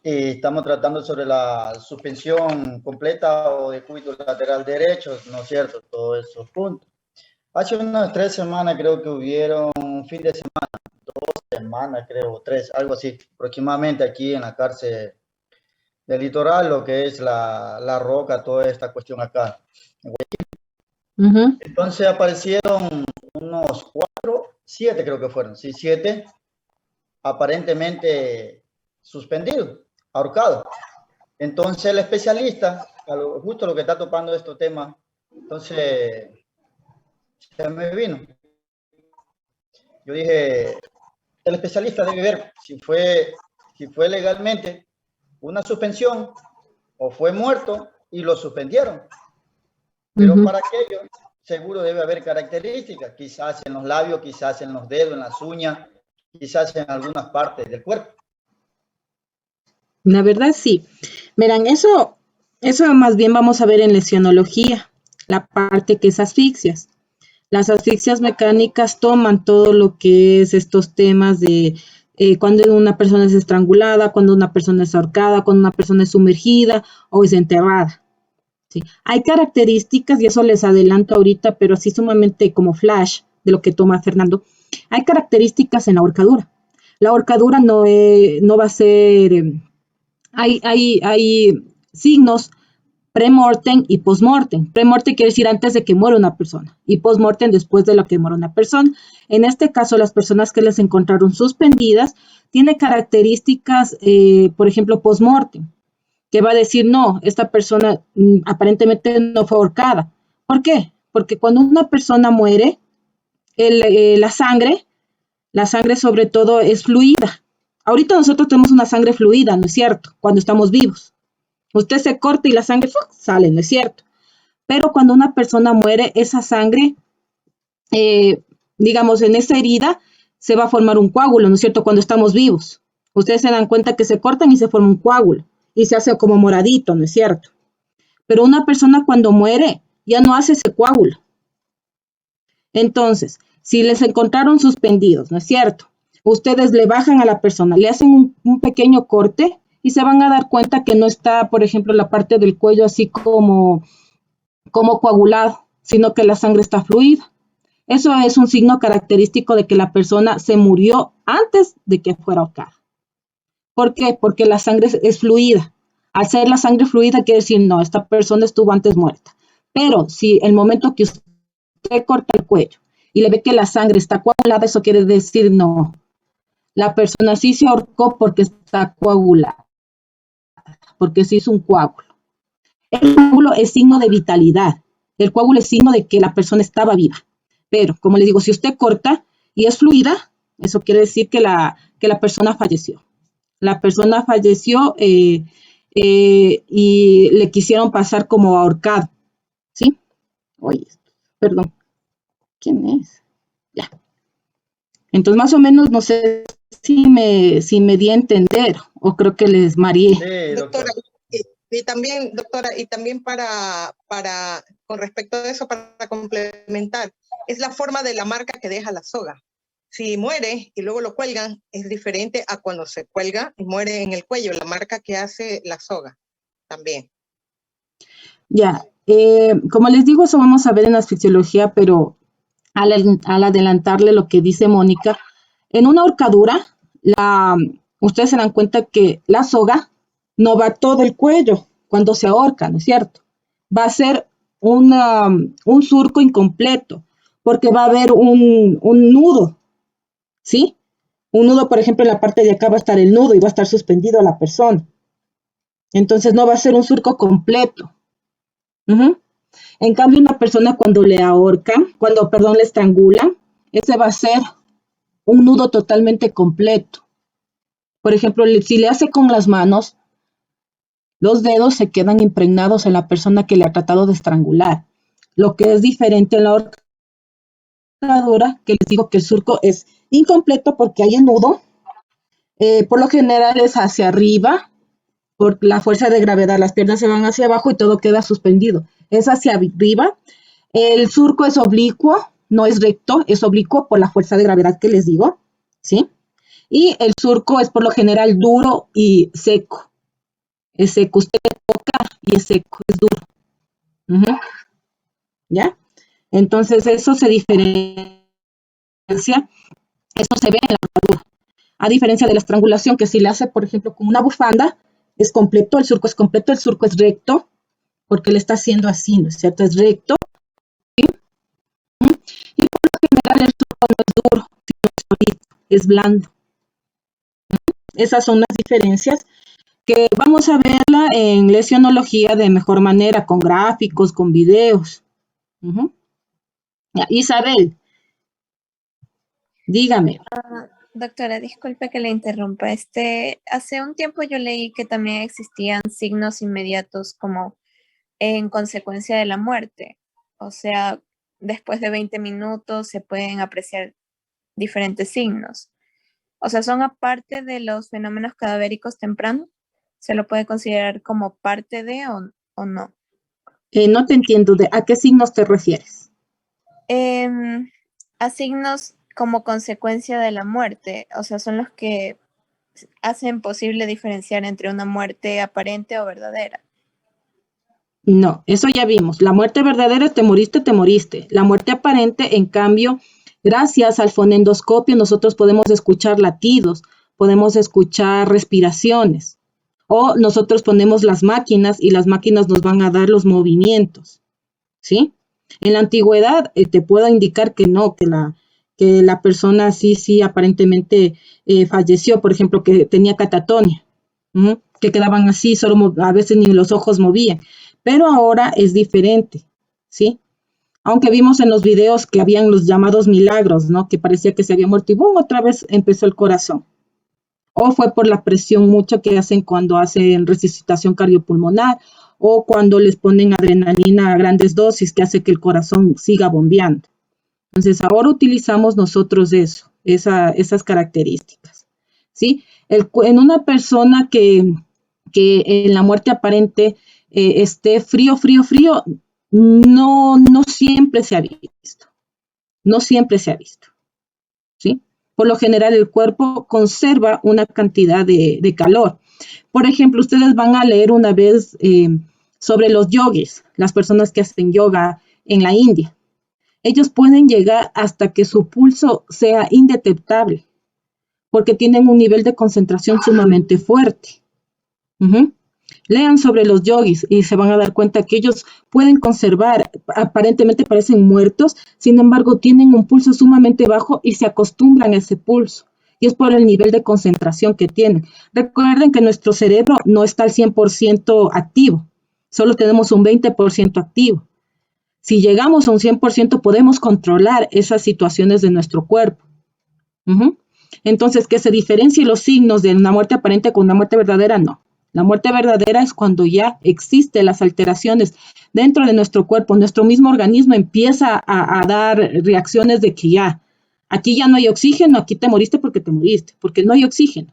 Estamos tratando sobre la suspensión completa o de cúbito lateral derecho, ¿no es cierto? Todos esos puntos. Hace unas 3 semanas creo que hubieron un fin de semana, 2 semanas creo, 3, algo así, aproximadamente aquí en la cárcel del litoral, lo que es la Roca, toda esta cuestión acá. Entonces aparecieron unos 4, 7 creo que fueron, sí, 7, aparentemente suspendidos, ahorcados. Entonces el especialista, justo lo que está topando estos temas, entonces se me vino. Yo dije, el especialista debe ver si fue legalmente una suspensión o fue muerto y lo suspendieron. Pero para aquello seguro debe haber características, quizás en los labios, quizás en los dedos, en las uñas, quizás en algunas partes del cuerpo. La verdad sí. Verán, eso más bien vamos a ver en lesionología, la parte que es asfixias. Las asfixias mecánicas toman todo lo que es estos temas de cuando una persona es estrangulada, cuando una persona es ahorcada, cuando una persona es sumergida o es enterrada. ¿Sí? Hay características, y eso les adelanto ahorita, pero así sumamente como flash de lo que toma Fernando. Hay características en la ahorcadura. La ahorcadura no va a ser... hay signos premortem y postmortem. Premortem quiere decir antes de que muera una persona y postmortem después de lo que muera una persona. En este caso, las personas que les encontraron suspendidas tienen características, por ejemplo, postmortem, que va a decir, no, esta persona aparentemente no fue ahorcada. ¿Por qué? Porque cuando una persona muere, la sangre sobre todo es fluida. Ahorita nosotros tenemos una sangre fluida, ¿no es cierto? Cuando estamos vivos. Usted se corta y la sangre sale, ¿no es cierto? Pero cuando una persona muere, esa sangre, digamos, en esa herida, se va a formar un coágulo, ¿no es cierto? Cuando estamos vivos. Ustedes se dan cuenta que se cortan y se forma un coágulo. Y se hace como moradito, ¿no es cierto? Pero una persona cuando muere, ya no hace ese coágulo. Entonces, si les encontraron suspendidos, ¿no es cierto? Ustedes le bajan a la persona, le hacen un pequeño corte y se van a dar cuenta que no está, por ejemplo, la parte del cuello así como coagulado, sino que la sangre está fluida. Eso es un signo característico de que la persona se murió antes de que fuera ahorcada. ¿Por qué? Porque la sangre es fluida. Al ser la sangre fluida quiere decir, no, esta persona estuvo antes muerta. Pero si el momento que usted corta el cuello y le ve que la sangre está coagulada, eso quiere decir, no, la persona sí se ahorcó porque está coagulada, porque se hizo un coágulo. El coágulo es signo de vitalidad. El coágulo es signo de que la persona estaba viva. Pero, como les digo, si usted corta y es fluida, eso quiere decir que la persona falleció. La persona falleció y le quisieron pasar como ahorcado. ¿Sí? Oye, perdón. ¿Quién es? Ya. Entonces, más o menos, no sé si me di a entender o creo que les mareé. Sí, Doctora, y también, doctora, y también para con respecto a eso, para complementar, es la forma de la marca que deja la soga. si muere y luego lo cuelgan, es diferente a cuando se cuelga y muere en el cuello, la marca que hace la soga también. Ya, como les digo, eso vamos a ver en la asfixiología, pero al adelantarle lo que dice Mónica, en una horcadura, ustedes se dan cuenta que la soga no va todo el cuello cuando se ahorca, ¿no es cierto? Va a ser un surco incompleto, porque va a haber un nudo, ¿sí? Un nudo, por ejemplo, en la parte de acá va a estar el nudo y va a estar suspendido la persona. Entonces no va a ser un surco completo. Ujú. En cambio, una persona cuando le ahorcan, perdón, le estrangulan, ese va a ser un nudo totalmente completo. Por ejemplo, si le hace con las manos, los dedos se quedan impregnados en la persona que le ha tratado de estrangular. Lo que es diferente en la ahorcadura, que les digo que el surco es incompleto porque hay el nudo. Por lo general es hacia arriba, por la fuerza de gravedad, las piernas se van hacia abajo y todo queda suspendido. Es hacia arriba. El surco es oblicuo, no es recto, es oblicuo por la fuerza de gravedad que les digo, ¿sí? Y el surco es por lo general duro y seco. Es seco, usted toca y es seco, es duro. Ujú. ¿Ya? Entonces eso se diferencia, eso se ve en la armadura. A diferencia de la estrangulación, que si le hace, por ejemplo, con una bufanda, es completo, el surco es completo, el surco es recto, porque le está haciendo así, ¿no es cierto? Es recto. ¿Sí? Y por lo general el surco no es duro, sino es solito, es blando. Esas son las diferencias que vamos a verla en lesionología de mejor manera, con gráficos, con videos. Uh-huh. Isabel, dígame. Doctora, disculpe que le interrumpa. Hace un tiempo yo leí que también existían signos inmediatos como en consecuencia de la muerte. O sea, después de 20 minutos se pueden apreciar diferentes signos. O sea, son aparte de los fenómenos cadavéricos tempranos. ¿Se lo puede considerar como parte de o no? No te entiendo. ¿A qué signos te refieres? A signos como consecuencia de la muerte. O sea, son los que hacen posible diferenciar entre una muerte aparente o verdadera. No, eso ya vimos. La muerte verdadera es te moriste, te moriste. La muerte aparente, en cambio, gracias al fonendoscopio nosotros podemos escuchar latidos, podemos escuchar respiraciones. O nosotros ponemos las máquinas y las máquinas nos van a dar los movimientos, ¿sí? En la antigüedad te puedo indicar que no, que la persona sí, aparentemente falleció, por ejemplo, que tenía catatonia, que quedaban así, solo a veces ni los ojos movían. Pero ahora es diferente, ¿sí? Aunque vimos en los videos que habían los llamados milagros, ¿no? Que parecía que se había muerto y ¡bum! Otra vez empezó el corazón. O fue por la presión mucho que hacen cuando hacen resucitación cardiopulmonar o cuando les ponen adrenalina a grandes dosis que hace que el corazón siga bombeando. Entonces, ahora utilizamos nosotros esas características, ¿sí? En una persona que en la muerte aparente esté frío, no siempre se ha visto. No siempre se ha visto, ¿sí? Por lo general, el cuerpo conserva una cantidad de calor. Por ejemplo, ustedes van a leer una vez sobre los yogis, las personas que hacen yoga en la India. Ellos pueden llegar hasta que su pulso sea indetectable, porque tienen un nivel de concentración sumamente fuerte. Lean sobre los yogis y se van a dar cuenta que ellos pueden conservar, aparentemente parecen muertos, sin embargo tienen un pulso sumamente bajo y se acostumbran a ese pulso. Y es por el nivel de concentración que tienen. Recuerden que nuestro cerebro no está al 100% activo, solo tenemos un 20% activo. Si llegamos a un 100% podemos controlar esas situaciones de nuestro cuerpo. Entonces, que se diferencien los signos de una muerte aparente con una muerte verdadera, no. La muerte verdadera es cuando ya existen las alteraciones dentro de nuestro cuerpo, nuestro mismo organismo empieza a dar reacciones de que ya, aquí ya no hay oxígeno, aquí te moriste, porque no hay oxígeno.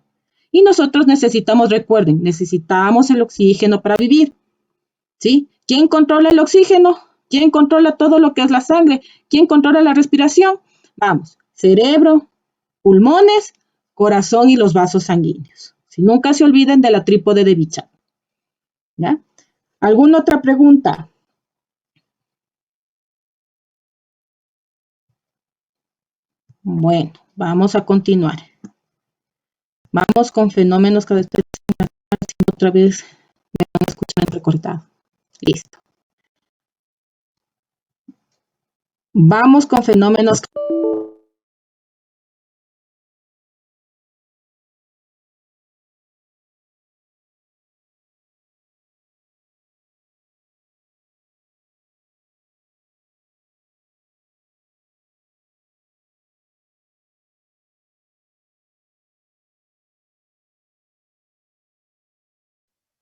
Y nosotros necesitamos, recuerden, necesitamos el oxígeno para vivir, ¿sí? ¿Quién controla el oxígeno? ¿Quién controla todo lo que es la sangre? ¿Quién controla la respiración? Vamos, cerebro, pulmones, corazón y los vasos sanguíneos. Si nunca se olviden de la trípode de Bichat. ¿Ya? ¿Alguna otra pregunta? Bueno, vamos a continuar. Vamos con fenómenos cada vez otra vez me van a escuchar entrecortado. Listo. Vamos con fenómenos.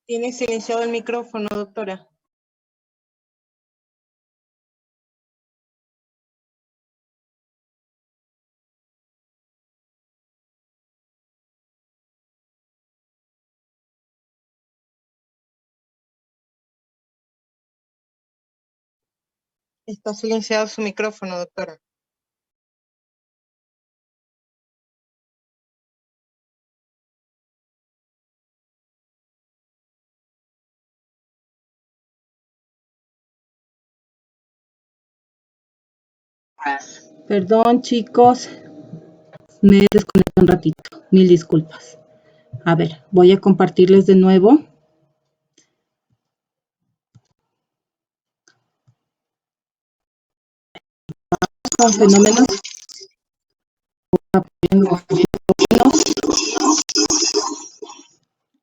Tiene silenciado el micrófono, doctora. Está silenciado su micrófono, doctora. Perdón, chicos. Me desconecté un ratito. Mil disculpas. A ver, voy a compartirles de nuevo. Con fenómenos.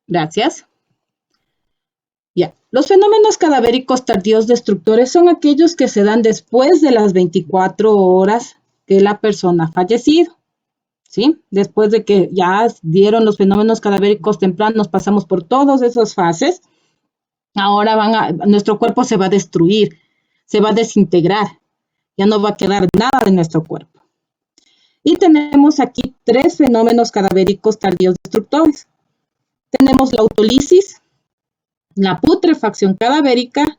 Gracias. Ya. Los fenómenos cadavéricos tardíos destructores son aquellos que se dan después de las 24 horas que la persona ha fallecido. ¿Sí? Después de que ya dieron los fenómenos cadavéricos tempranos, pasamos por todas esas fases. Ahora nuestro cuerpo se va a destruir, se va a desintegrar. Ya no va a quedar nada de nuestro cuerpo. Y tenemos aquí 3 fenómenos cadavéricos tardíos destructores. Tenemos la autólisis, la putrefacción cadavérica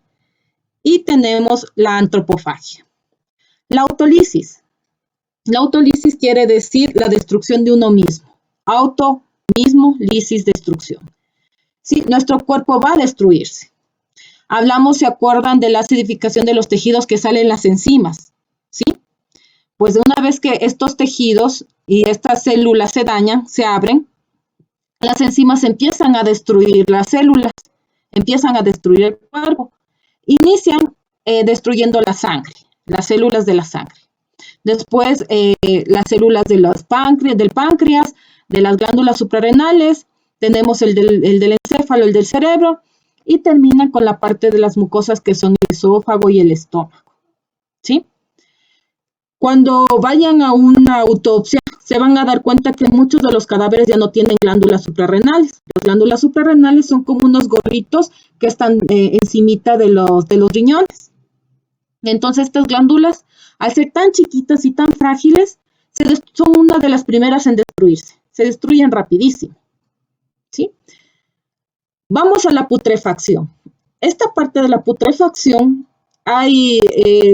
y tenemos la antropofagia. La autólisis. La autólisis quiere decir la destrucción de uno mismo. Auto, mismo, lisis, destrucción. Sí, nuestro cuerpo va a destruirse. Hablamos, ¿se acuerdan de la acidificación de los tejidos que salen las enzimas? ¿Sí? Pues de una vez que estos tejidos y estas células se dañan, se abren, las enzimas empiezan a destruir las células, empiezan a destruir el cuerpo. Inician destruyendo la sangre, las células de la sangre. Después, las células de del páncreas, de las glándulas suprarrenales, tenemos el del encéfalo, el del cerebro, y terminan con la parte de las mucosas que son el esófago y el estómago. ¿Sí? Cuando vayan a una autopsia, se van a dar cuenta que muchos de los cadáveres ya no tienen glándulas suprarrenales. Las glándulas suprarrenales son como unos gorritos que están encimita de los riñones. Entonces, estas glándulas, al ser tan chiquitas y tan frágiles, son una de las primeras en destruirse. Se destruyen rapidísimo. ¿Sí? Vamos a la putrefacción. Esta parte de la putrefacción hay,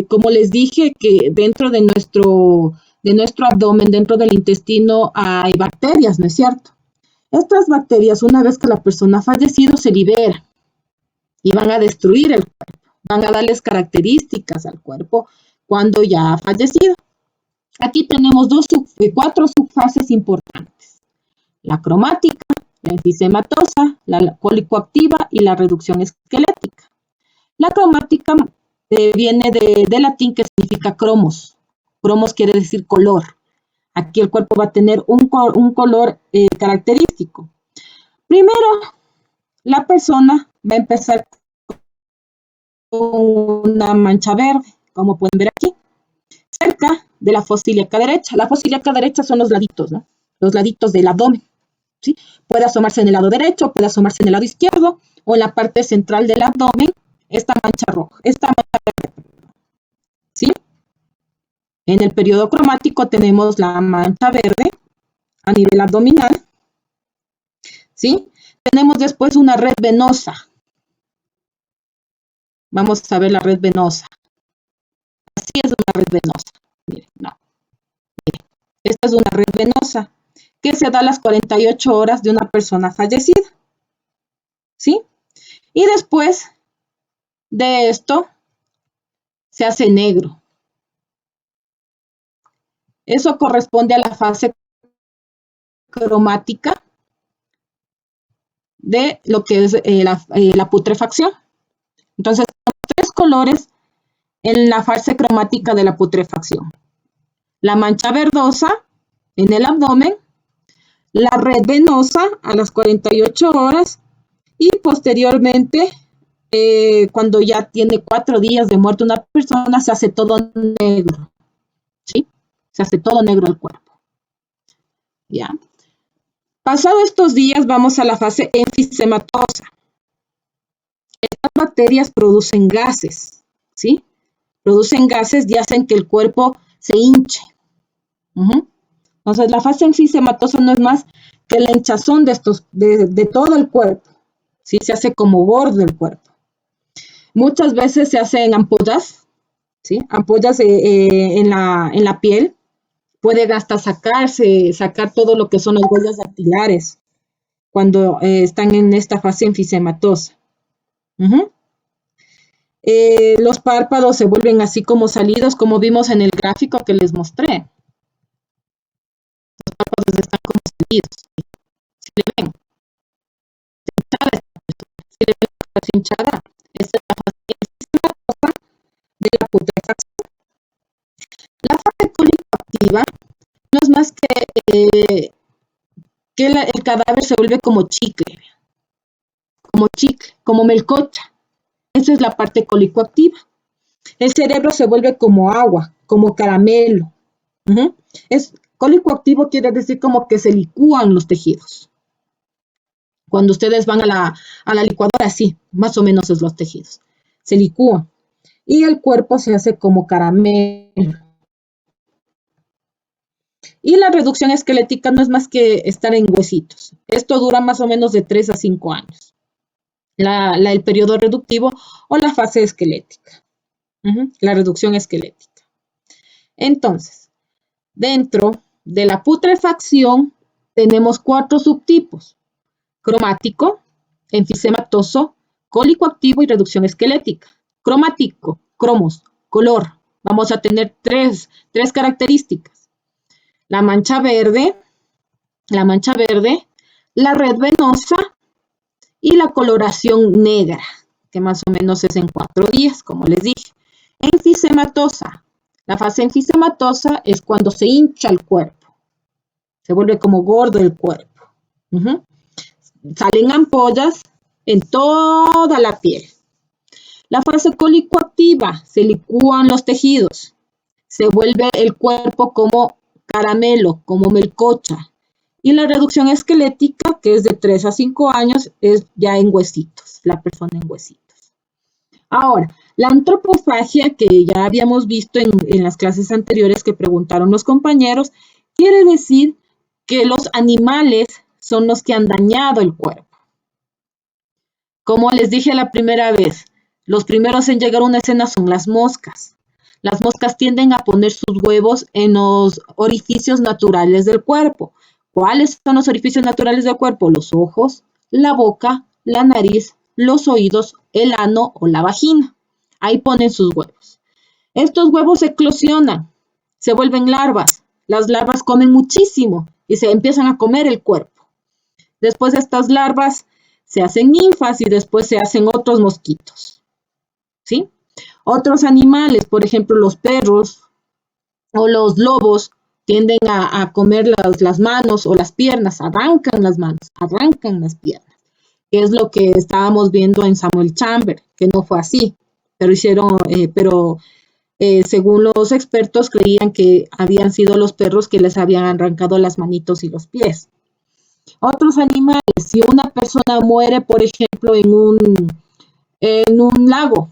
como les dije, que dentro de nuestro abdomen, dentro del intestino, hay bacterias, ¿no es cierto? Estas bacterias, una vez que la persona ha fallecido, se liberan y van a destruir el cuerpo. Van a darles características al cuerpo cuando ya ha fallecido. Aquí tenemos 4 subfases importantes. La cromática, la enfisematosa, la cólico-activa y la reducción esquelética. La cromática viene de latín que significa cromos. Cromos quiere decir color. Aquí el cuerpo va a tener un color característico. Primero, la persona va a empezar una mancha verde, como pueden ver aquí, cerca de la fosa ilíaca derecha. La fosa ilíaca derecha son los laditos, ¿no? Los laditos del abdomen, ¿sí? Puede asomarse en el lado derecho, puede asomarse en el lado izquierdo o en la parte central del abdomen, esta mancha roja, esta mancha verde, ¿sí? En el periodo cromático tenemos la mancha verde a nivel abdominal, ¿sí? Tenemos después una red venosa. Vamos a ver la red venosa. Así es una red venosa. Miren, no. Miren. Esta es una red venosa que se da a las 48 horas de una persona fallecida, ¿sí? Y después de esto se hace negro. Eso corresponde a la fase cromática de lo que es la putrefacción. Entonces, tres colores en la fase cromática de la putrefacción. La mancha verdosa en el abdomen, la red venosa a las 48 horas y posteriormente, cuando ya tiene 4 días de muerte una persona, se hace todo negro, ¿sí? Se hace todo negro el cuerpo, ¿ya? Pasado estos días, vamos a la fase enfisematosa. Estas bacterias producen gases, ¿sí? Producen gases y hacen que el cuerpo se hinche. Entonces, la fase enfisematosa no es más que la hinchazón de todo el cuerpo, ¿sí? Se hace como gordo el cuerpo. Muchas veces se hacen ampollas, ¿sí? Ampollas en la piel. Pueden hasta sacar todo lo que son las huellas dactilares cuando están en esta fase enfisematosa. Los párpados se vuelven así como salidos, como vimos en el gráfico que les mostré. Los párpados están como salidos. Si le ven, si le ven la fase hinchada, esta es la fase enfisematosa de la putrefacción. La fase cólico-activa no es más que el cadáver se vuelve como chicle, como melcocha. Esa es la parte cólico-activa. El cerebro se vuelve como agua, como caramelo. Cólico-activo quiere decir como que se licúan los tejidos. Cuando ustedes van a la licuadora, sí, más o menos es los tejidos. Se licúan. Y el cuerpo se hace como caramelo. Y la reducción esquelética no es más que estar en huesitos. Esto dura más o menos de 3 a 5 años. El periodo reductivo o la fase esquelética. La reducción esquelética. Entonces, dentro de la putrefacción tenemos 4 subtipos: cromático, enfisematoso, cólico-activo y reducción esquelética. Cromático, cromos, color. Vamos a tener tres características: la mancha verde, la red venosa y la coloración negra, que más o menos es en 4 días, como les dije. Enfisematosa. La fase enfisematosa es cuando se hincha el cuerpo. Se vuelve como gordo el cuerpo. Salen ampollas en toda la piel. La fase cólico-activa, se licúan los tejidos. Se vuelve el cuerpo como caramelo, como melcocha. Y la reducción esquelética, que es de 3 a 5 años, es ya en huesitos, la persona en huesitos. Ahora, la antropofagia, que ya habíamos visto en las clases anteriores que preguntaron los compañeros, quiere decir que los animales son los que han dañado el cuerpo. Como les dije la primera vez, los primeros en llegar a una escena son las moscas. Las moscas tienden a poner sus huevos en los orificios naturales del cuerpo. ¿Cuáles son los orificios naturales del cuerpo? Los ojos, la boca, la nariz, los oídos, el ano o la vagina. Ahí ponen sus huevos. Estos huevos eclosionan, se vuelven larvas. Las larvas comen muchísimo y se empiezan a comer el cuerpo. Después de estas larvas se hacen ninfas y después se hacen otros mosquitos, ¿sí? Otros animales, por ejemplo, los perros o los lobos, tienden a comer las manos o las piernas, arrancan las manos, arrancan las piernas, que es lo que estábamos viendo en Samuel Chamber, que no fue así, pero según los expertos creían que habían sido los perros que les habían arrancado las manitos y los pies. Otros animales, si una persona muere, por ejemplo, en un lago,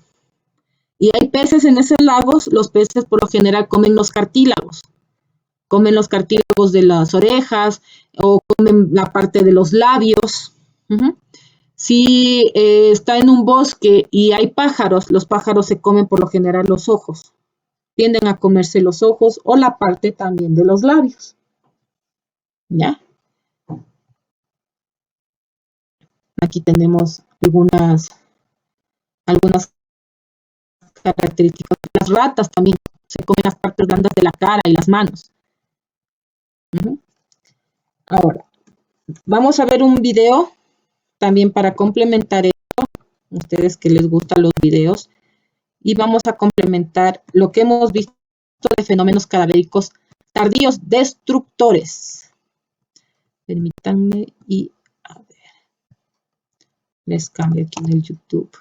y hay peces en esos lagos, los peces por lo general comen los cartílagos de las orejas o comen la parte de los labios. Si está en un bosque y hay pájaros, los pájaros se comen por lo general los ojos. tienden a comerse los ojos o la parte también de los labios. ¿Ya? Aquí tenemos algunas características. Las ratas también se comen las partes blandas de la cara y las manos. Ahora, vamos a ver un video también para complementar esto, ustedes que les gustan los videos, y vamos a complementar lo que hemos visto de fenómenos cadavéricos tardíos destructores. Permítanme y a ver, les cambio aquí en el YouTube.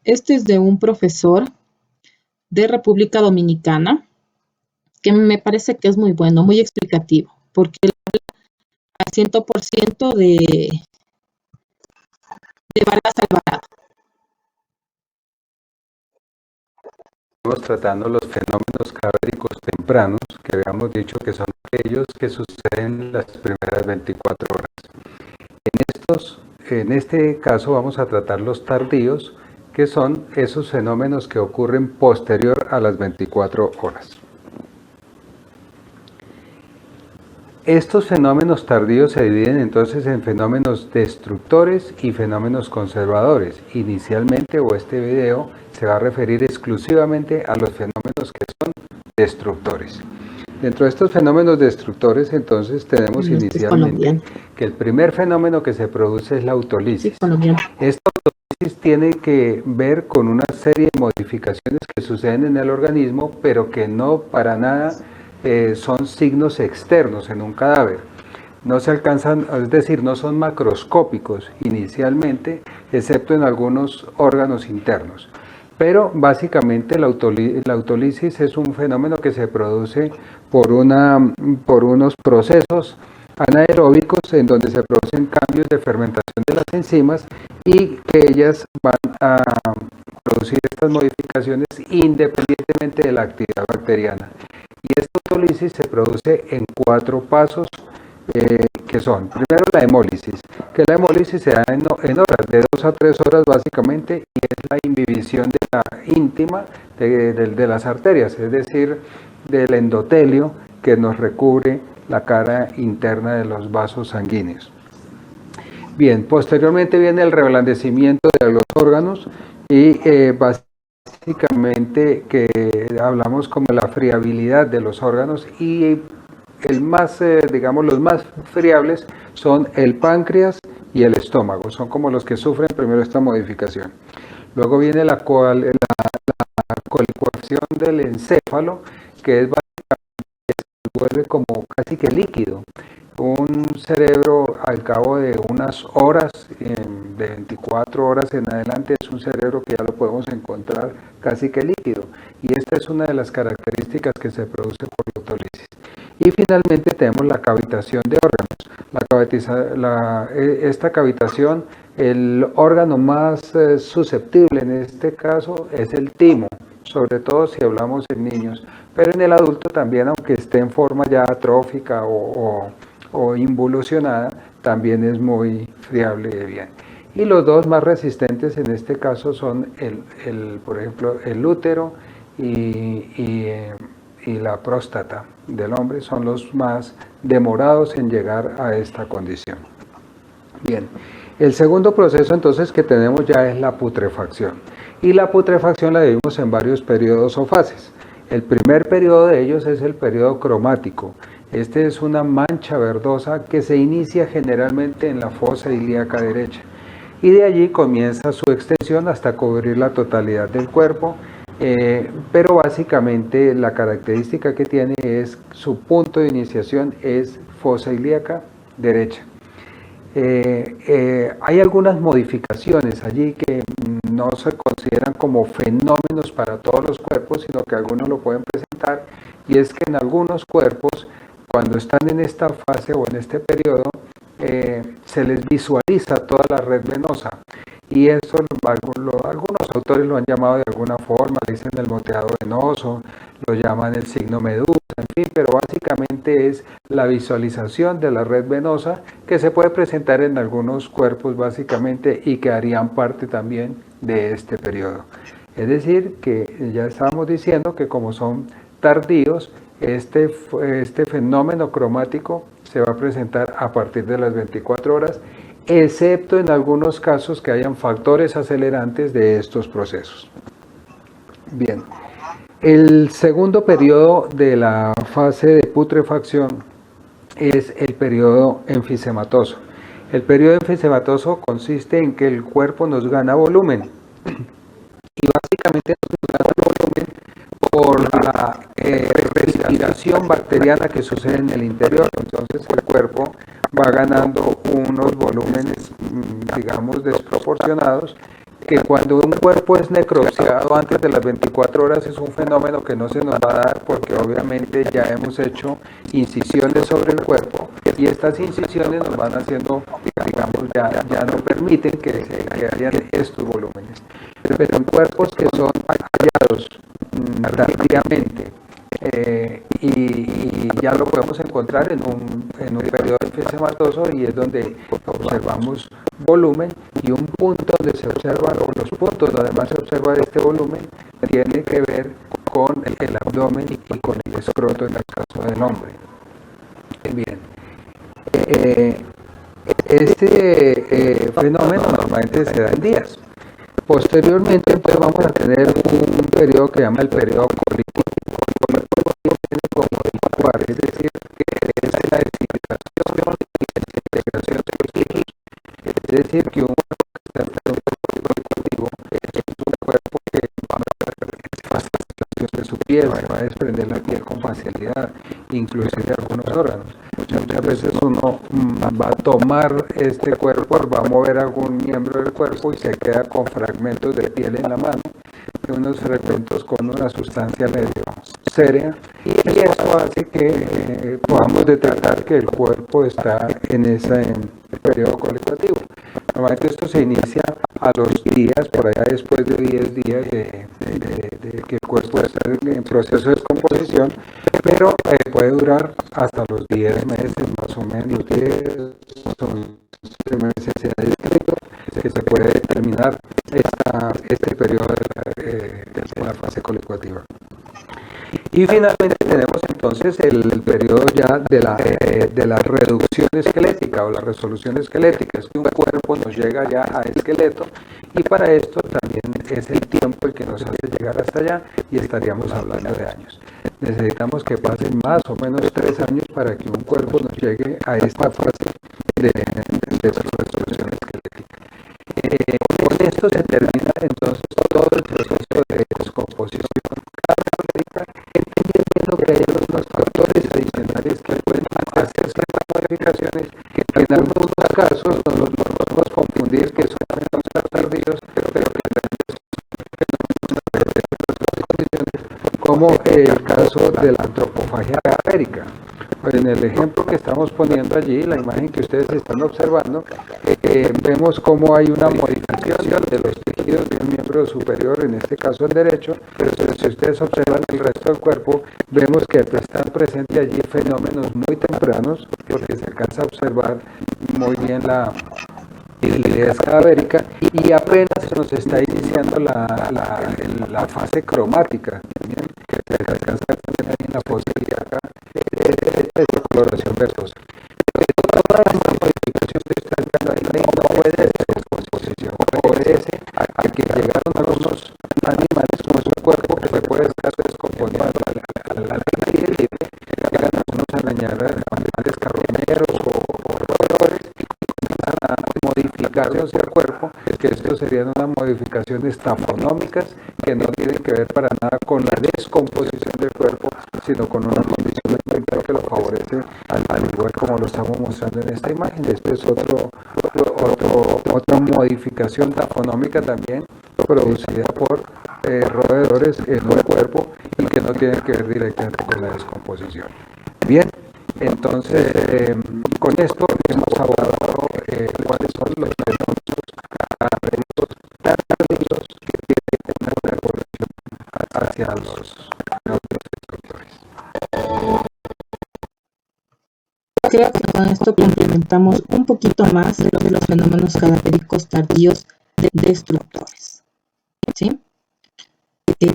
Este es de un profesor de República Dominicana que me parece que es muy bueno, muy explicativo, porque él habla al 100% de Vargas Alvarado. Estamos tratando los fenómenos cadavéricos tempranos, que habíamos dicho que son aquellos que suceden en las primeras 24 horas. En este caso vamos a tratar los tardíos, que son esos fenómenos que ocurren posterior a las 24 horas. Estos fenómenos tardíos se dividen entonces en fenómenos destructores y fenómenos conservadores. Inicialmente, o este video, se va a referir exclusivamente a los fenómenos que son destructores. Dentro de estos fenómenos destructores, entonces, tenemos inicialmente que el primer fenómeno que se produce es la autolisis. Esta autolisis tiene que ver con una serie de modificaciones que suceden en el organismo, pero que no para nada son signos externos en un cadáver. No se alcanzan, es decir, no son macroscópicos inicialmente, excepto en algunos órganos internos. Pero básicamente la autólisis es un fenómeno que se produce por unos procesos anaeróbicos en donde se producen cambios de fermentación de las enzimas y que ellas van a producir estas modificaciones independientemente de la actividad bacteriana. Y esta autólisis se produce en 4 pasos, que son, primero la hemólisis, que la hemólisis se da en horas, de 2 a 3 horas básicamente, y es la inhibición de la íntima de las arterias, es decir, del endotelio que nos recubre la cara interna de los vasos sanguíneos. Bien, posteriormente viene el reblandecimiento de los órganos y básicamente que hablamos como la friabilidad de los órganos, y el más, digamos, los más friables son el páncreas y el estómago, son como los que sufren primero esta modificación. Luego viene la colicuación del encéfalo, que es básicamente que se vuelve como casi que líquido. Un cerebro al cabo de unas horas, de 24 horas en adelante, es un cerebro que ya lo podemos encontrar casi que líquido. Y esta es una de las características que se produce por la autólisis. Y finalmente tenemos la cavitación de órganos. Esta cavitación, el órgano más susceptible en este caso es el timo, sobre todo si hablamos en niños. Pero en el adulto también, aunque esté en forma ya atrófica o involucionada, también es muy friable de bien. Y los dos más resistentes en este caso son, por ejemplo, el útero y la próstata del hombre, son los más demorados en llegar a esta condición. Bien, el segundo proceso entonces que tenemos ya es la putrefacción. Y la putrefacción la dividimos en varios periodos o fases. El primer periodo de ellos es el periodo cromático. Este es una mancha verdosa que se inicia generalmente en la fosa ilíaca derecha, y de allí comienza su extensión hasta cubrir la totalidad del cuerpo, pero básicamente la característica que tiene es su punto de iniciación es fosa ilíaca derecha. Hay algunas modificaciones allí que no se consideran como fenómenos para todos los cuerpos, sino que algunos lo pueden presentar, y es que en algunos cuerpos, cuando están en esta fase o en este periodo, se les visualiza toda la red venosa, y eso algunos autores lo han llamado de alguna forma, le dicen el moteado venoso, lo llaman el signo medusa, en fin, pero básicamente es la visualización de la red venosa que se puede presentar en algunos cuerpos básicamente y que harían parte también de este periodo. Es decir, que ya estábamos diciendo que como son tardíos, este fenómeno cromático se va a presentar a partir de las 24 horas, excepto en algunos casos que hayan factores acelerantes de estos procesos. Bien, el segundo periodo de la fase de putrefacción es el periodo enfisematoso. El periodo enfisematoso consiste en que el cuerpo nos gana volumen y básicamente nos gana volumen por la respiración bacteriana que sucede en el interior. Entonces el cuerpo va ganando unos volúmenes, digamos, desproporcionados, que cuando un cuerpo es necropsiado antes de las 24 horas es un fenómeno que no se nos va a dar porque obviamente ya hemos hecho incisiones sobre el cuerpo y estas incisiones nos van haciendo, digamos, ya no permiten que hayan estos volúmenes. Pero en cuerpos que son hallados tardíamente y ya lo podemos encontrar en un periodo enfisematoso y es donde observamos volumen y un punto donde se observa, o los puntos donde más se observa este volumen tiene que ver con el abdomen y con el escroto en el caso del hombre. Bien, este fenómeno normalmente se da en días. Posteriormente entonces vamos a tener un periodo que se llama el periodo colítico. Como licuar, es decir, que es la deshidratación y desintegración de los líquidos. Es decir, que un cuerpo que está en un cuerpo colectivo es un cuerpo que va a fasciación de su piel, se va a desprender la piel con facilidad, inclusive algunos órganos. Muchas veces uno va a tomar este cuerpo, va a mover algún miembro del cuerpo y se queda con fragmentos de piel en la mano, unos fragmentos con una sustancia medio seria, y eso hace que podamos detectar que el cuerpo está en ese periodo colectativo. Normalmente esto se inicia a los días, por allá después de 10 días de que el cuerpo está en proceso de descomposición, pero puede durar hasta los 10 meses, más o menos 10 meses se ha descrito que se puede determinar este periodo de la fase colectativa. Y finalmente tenemos entonces el periodo ya de la reducción esquelética o la resolución esquelética, es que un cuerpo nos llega ya a esqueleto y para esto también es el tiempo el que nos hace llegar hasta allá y estaríamos hablando de años. Necesitamos que pasen más o menos 3 años para que un cuerpo nos llegue a esta fase de resolución esquelética. Con esto se termina entonces todo el proceso de descomposición cadavérica, entendiendo que hay algunos factores adicionales que pueden hacer ciertas modificaciones que en algunos casos no los podemos confundir que son fenómenos tardíos, pero que como el caso de la antropofagia cadavérica. En el ejemplo que estamos poniendo allí, la imagen que ustedes están observando, vemos cómo hay una modificación de los tejidos de un miembro superior, en este caso el derecho, pero si ustedes observan el resto del cuerpo, vemos que están presentes allí fenómenos muy tempranos, porque se alcanza a observar muy bien la rigidez cadavérica y apenas nos está iniciando la fase cromática, también, que se alcanza a tener ahí en la fosa ilíaca de coloración verdosa. Todas estas modificaciones que están viendo ahí no obedece a descomposición, obedece a que llegaron algunos animales como su cuerpo que se puede estar descomponiendo a la rigidez libre, llegan algunos animales carroñeros o roedores y comienzan a modificarse el cuerpo, que estos serían unas modificaciones tafonómicas que no tienen que ver para nada con la descomposición del cuerpo, sino con una condición ambiental que lo favorece, al igual como lo estamos mostrando en esta imagen. Esto es otra modificación tafonómica también producida por roedores en un cuerpo y que no tiene que ver directamente con la descomposición. Bien, entonces con esto hemos abordado cuáles son los fenómenos cadavéricos creo que con esto complementamos un poquito más de los fenómenos cadavéricos tardíos destructores. ¿Sí?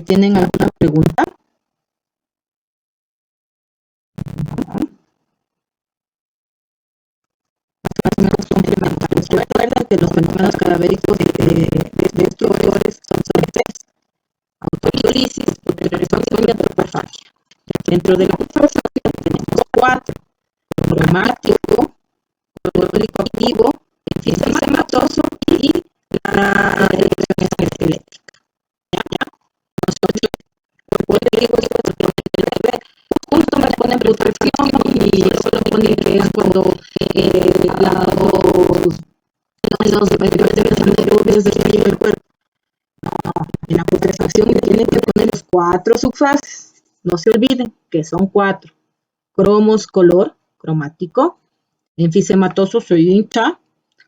¿Tienen alguna pregunta? Más o menos complementarios. Recuerden que los fenómenos cadavéricos destructores son tres: autolisis, putrefacción y antropofagia. Dentro de la putrefacción tenemos 4: cromático, clorhídrico activo, enfisematoso y la dirección esquelética. ¿Ya? Nosotros, justo me ponen putrefacción y solo ponen que es cuando los anaerobios destruyen el cuerpo. No, en la putrefacción tienen que poner los 4 subfases. No se olviden que son 4: cromos, color, cromático; enfisematoso, se hincha;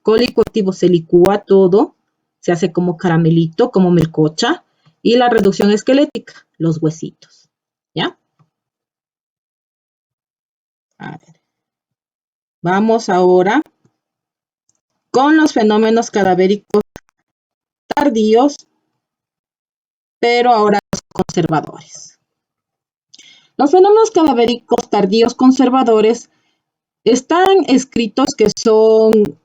cólico activo, se licúa todo, se hace como caramelito, como melcocha; y la reducción esquelética, los huesitos. ¿Ya? A ver. Vamos ahora con los fenómenos cadavéricos tardíos, pero ahora los conservadores. Los fenómenos cadavéricos tardíos conservadores están escritos que son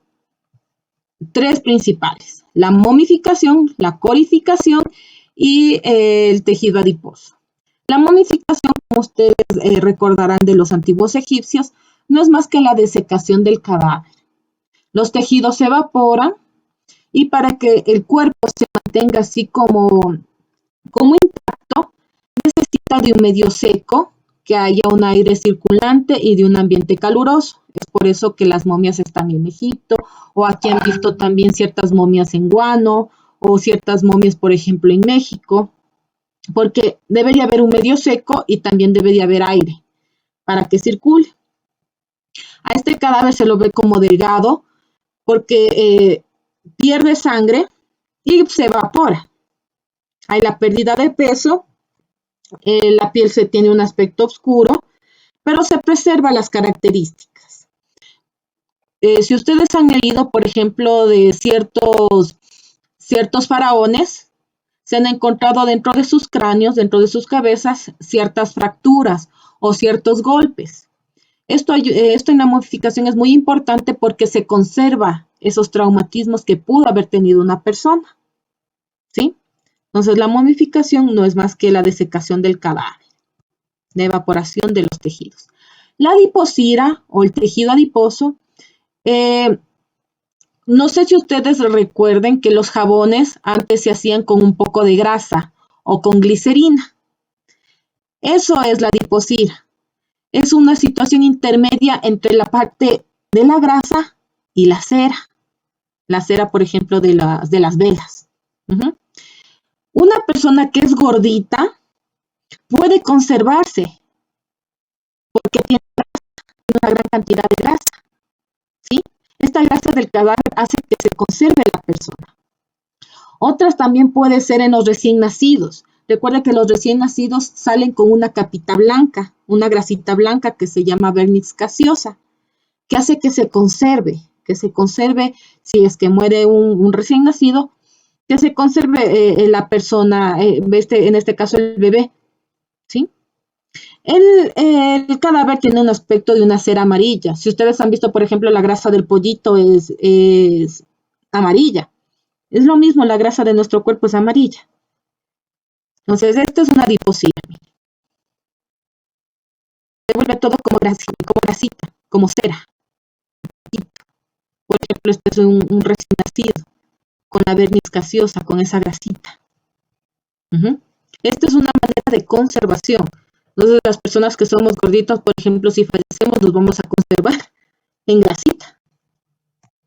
3 principales: la momificación, la corificación y el tejido adiposo. La momificación, como ustedes recordarán de los antiguos egipcios, no es más que la desecación del cadáver. Los tejidos se evaporan y para que el cuerpo se mantenga así como intacto, necesita de un medio seco, que haya un aire circulante y de un ambiente caluroso. Es por eso que las momias están en Egipto, o aquí han visto también ciertas momias en Guano, o ciertas momias, por ejemplo, en México, porque debe de haber un medio seco y también debe de haber aire para que circule. A este cadáver se lo ve como delgado porque pierde sangre y se evapora. Hay la pérdida de peso, la piel se tiene un aspecto oscuro, pero se preservan las características. Si ustedes han leído, por ejemplo, de ciertos faraones, se han encontrado dentro de sus cráneos, dentro de sus cabezas, ciertas fracturas o ciertos golpes. Esto en la momificación es muy importante porque se conserva esos traumatismos que pudo haber tenido una persona. ¿Sí? Entonces, la momificación no es más que la desecación del cadáver, la evaporación de los tejidos. La adiposira o el tejido adiposo, no sé si ustedes recuerden que los jabones antes se hacían con un poco de grasa o con glicerina. Eso es la adiposira. Es una situación intermedia entre la parte de la grasa y la cera. La cera, por ejemplo, de las velas. Una persona que es gordita puede conservarse porque tiene una gran cantidad de grasa. ¿Sí? Esta grasa del cadáver hace que se conserve la persona. Otras también puede ser en los recién nacidos. Recuerda que los recién nacidos salen con una capita blanca, una grasita blanca que se llama vernis caseosa, que hace que se conserve si es que muere un recién nacido, que se conserve la persona, en este caso el bebé. ¿Sí? El cadáver tiene un aspecto de una cera amarilla. Si ustedes han visto, por ejemplo, la grasa del pollito es amarilla. Es lo mismo, la grasa de nuestro cuerpo es amarilla. Entonces, esto es una adiposira. Se vuelve todo como grasita, como cera. Por ejemplo, este es un recién nacido, con la vernis caseosa, con esa grasita. Esto es una manera de conservación. Entonces, las personas que somos gorditos, por ejemplo, si fallecemos, nos vamos a conservar en grasita,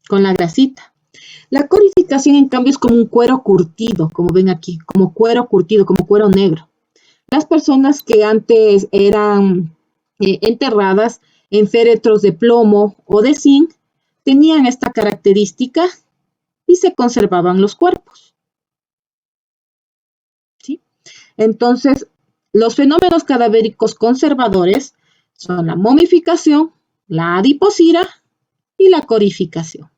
con la grasita. La corificación, en cambio, es como un cuero curtido, como ven aquí, como cuero curtido, como cuero negro. Las personas que antes eran enterradas en féretros de plomo o de zinc tenían esta característica y se conservaban los cuerpos. ¿Sí? Entonces, los fenómenos cadavéricos conservadores son la momificación, la adiposira y la corificación.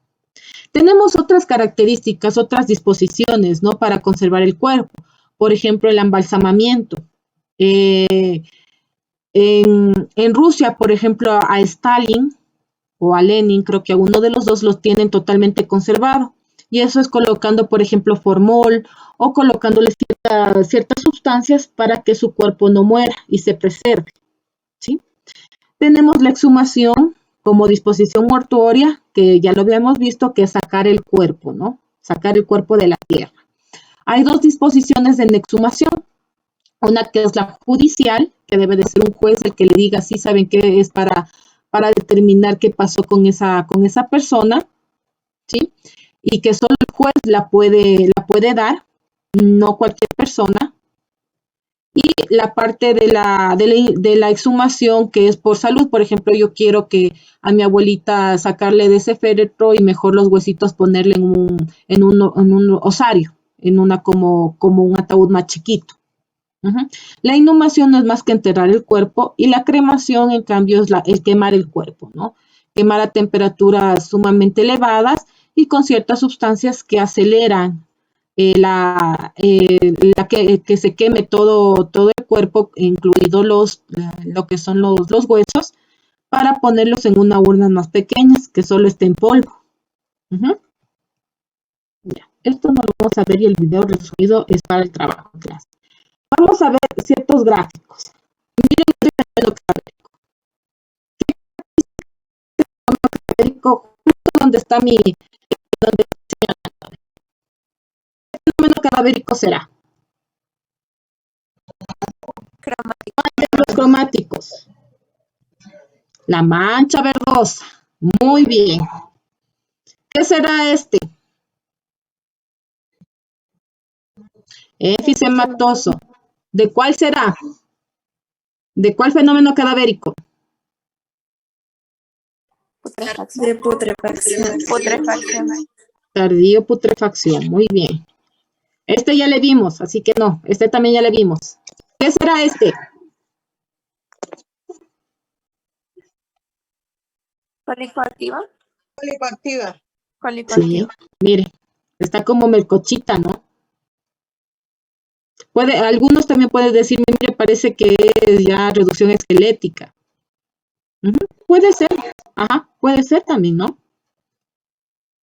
Tenemos otras características, otras disposiciones, ¿no? Para conservar el cuerpo. Por ejemplo, el embalsamamiento. En Rusia, por ejemplo, a Stalin o a Lenin, creo que a uno de los dos los tienen totalmente conservado. Y eso es colocando, por ejemplo, formol o colocándole ciertas sustancias para que su cuerpo no muera y se preserve, ¿sí? Tenemos la exhumación como disposición mortuoria, que ya lo habíamos visto, que es sacar el cuerpo, ¿no? Sacar el cuerpo de la tierra. Hay dos disposiciones en exhumación. Una que es la judicial, que debe de ser un juez el que le diga si saben qué es para determinar qué pasó con esa persona, ¿sí? Y que solo el juez la puede dar, no cualquier persona. Y la parte de la exhumación que es por salud, por ejemplo, yo quiero que a mi abuelita sacarle de ese féretro y mejor los huesitos ponerle en un osario, como un ataúd más chiquito. La inhumación no es más que enterrar el cuerpo y la cremación, en cambio, es el quemar el cuerpo, ¿no? Quemar a temperaturas sumamente elevadas y con ciertas sustancias que aceleran que se queme todo el cuerpo, incluido lo que son los huesos, para ponerlos en una urna más pequeñas que solo esté en polvo. Ya, esto no lo vamos a ver y el video resumido es para el trabajo en clase. Vamos a ver ciertos gráficos. Miren el fenómeno cadavérico, justo donde está el fenómeno cadavérico será. Los cromáticos. La mancha verdosa. Muy bien. ¿Qué será este? Enfisematoso. ¿De cuál será? ¿De cuál fenómeno cadavérico? De putrefacción. Tardío putrefacción. Muy bien. Este ya le vimos, así que no. Este también ya le vimos. ¿Qué será este? Colicoactiva. Sí, mire. Está como melcochita, ¿no? Algunos también pueden decirme, mire, parece que es ya reducción esquelética. Puede ser, puede ser también, ¿no?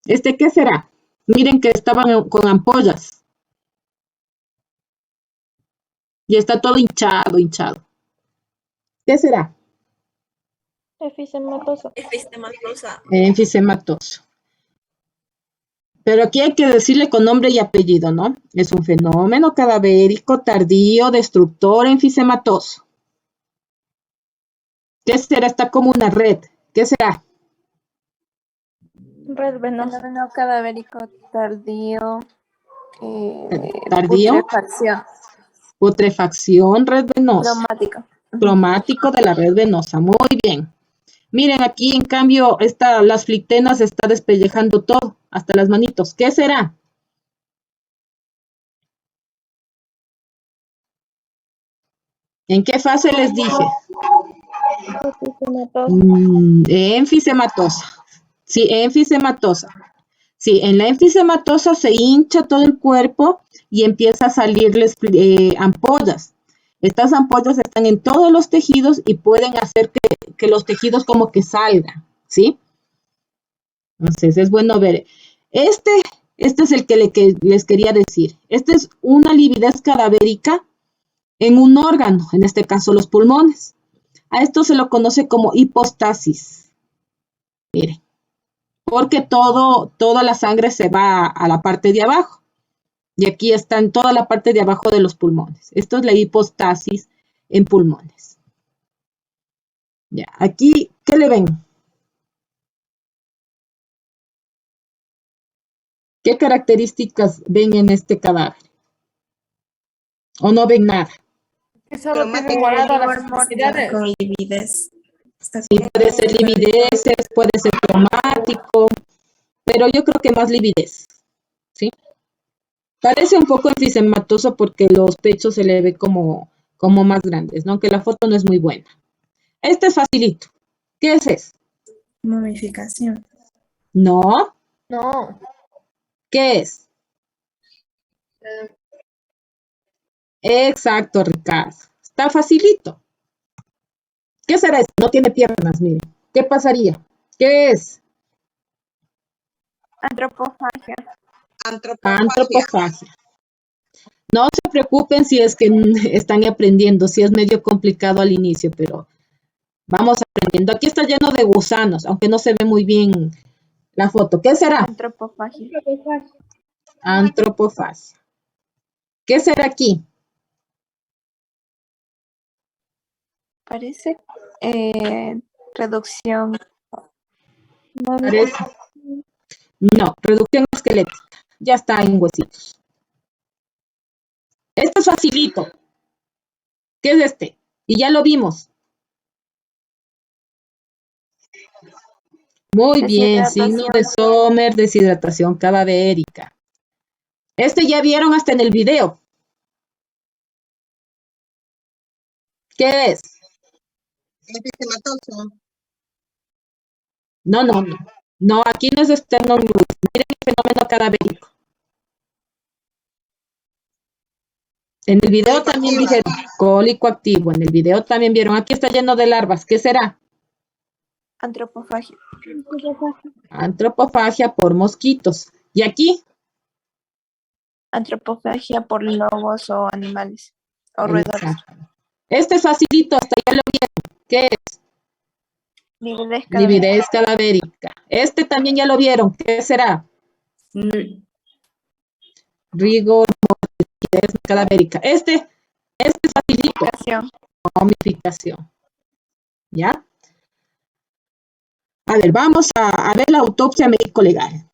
¿Qué será? Miren que estaban con ampollas. Y está todo hinchado. ¿Qué será? Enfisematoso. Enfisematoso. Pero aquí hay que decirle con nombre y apellido, ¿no? Es un fenómeno cadavérico tardío destructor enfisematoso. ¿Qué será? Está como una red. ¿Qué será? Red venosa. Fenómeno cadavérico tardío. Tardío. Putrefacción, red venosa. Cromático de la red venosa. Muy bien. Miren, aquí en cambio, las flictenas está despellejando todo, hasta las manitos. ¿Qué será? ¿En qué fase les dije? Enfisematosa. Sí, enfisematosa. Sí, en la enfisematosa se hincha todo el cuerpo y empieza a salirles ampollas. Estas ampollas están en todos los tejidos y pueden hacer que los tejidos como que salgan, ¿sí? Entonces es bueno ver. Este es el que les quería decir. Esta es una lividez cadavérica en un órgano, en este caso los pulmones. A esto se lo conoce como hipostasis. Miren, porque toda la sangre se va a la parte de abajo. Y aquí está en toda la parte de abajo de los pulmones. Esto es la hipostasis en pulmones. Ya, aquí, ¿qué le ven? ¿Qué características ven en este cadáver? ¿O no ven nada? Con lividez. Sí, puede ser livideces, puede ser cromático, pero yo creo que más lividez, ¿sí? Parece un poco enfisematoso porque los pechos se le ve como más grandes, ¿no? Aunque la foto no es muy buena. Este es facilito. ¿Qué es eso? Momificación. No. No. ¿Qué es? Exacto, Ricardo. Está facilito. ¿Qué será esto? No tiene piernas, mire. ¿Qué pasaría? ¿Qué es? Antropofagia. Antropofagia. No se preocupen si es que están aprendiendo, si es medio complicado al inicio, pero vamos aprendiendo. Aquí está lleno de gusanos, aunque no se ve muy bien la foto. ¿Qué será? Antropofagia. Antropofagia. ¿Qué será aquí? Parece reducción. Parece. No, reducción esquelética. Ya está en huesitos. Este es facilito. ¿Qué es este? Y ya lo vimos. Muy bien, signo de Sommer, deshidratación cadavérica. Este ya vieron hasta en el video. ¿Qué es? Episematoso. No. No, aquí no es sternum luis. Miren el fenómeno cadavérico. En el video también dijeron cólico activo. En el video también vieron. Aquí está lleno de larvas. ¿Qué será? Antropofagia. Antropofagia por mosquitos. ¿Y aquí? Antropofagia por lobos o animales. O roedores. Exacto. Este es facilito, hasta ya lo vieron. ¿Qué es? Lividez cadavérica. Lividez cadavérica. Este también ya lo vieron. ¿Qué será? Rigor mortis, lividez cadavérica. Este es facilito. Momificación. ¿Ya? A ver, vamos a ver la autopsia médico-legal.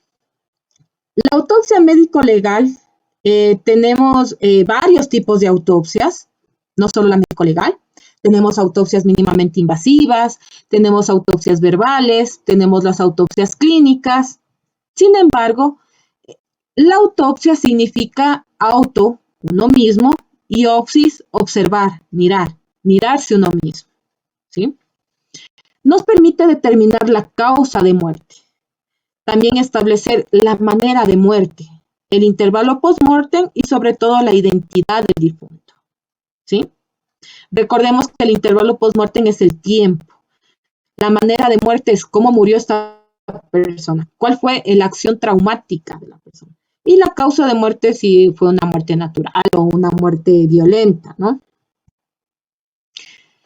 La autopsia médico-legal, tenemos varios tipos de autopsias, no solo la médico-legal. Tenemos autopsias mínimamente invasivas, tenemos autopsias verbales, tenemos las autopsias clínicas. Sin embargo, la autopsia significa auto, uno mismo, y opsis, observar, mirarse uno mismo. ¿Sí? Nos permite determinar la causa de muerte. También establecer la manera de muerte, el intervalo post-mortem y sobre todo la identidad del difunto. ¿Sí? Recordemos que el intervalo post-mortem es el tiempo. La manera de muerte es cómo murió esta persona, cuál fue la acción traumática de la persona. Y la causa de muerte si fue una muerte natural o una muerte violenta, ¿no?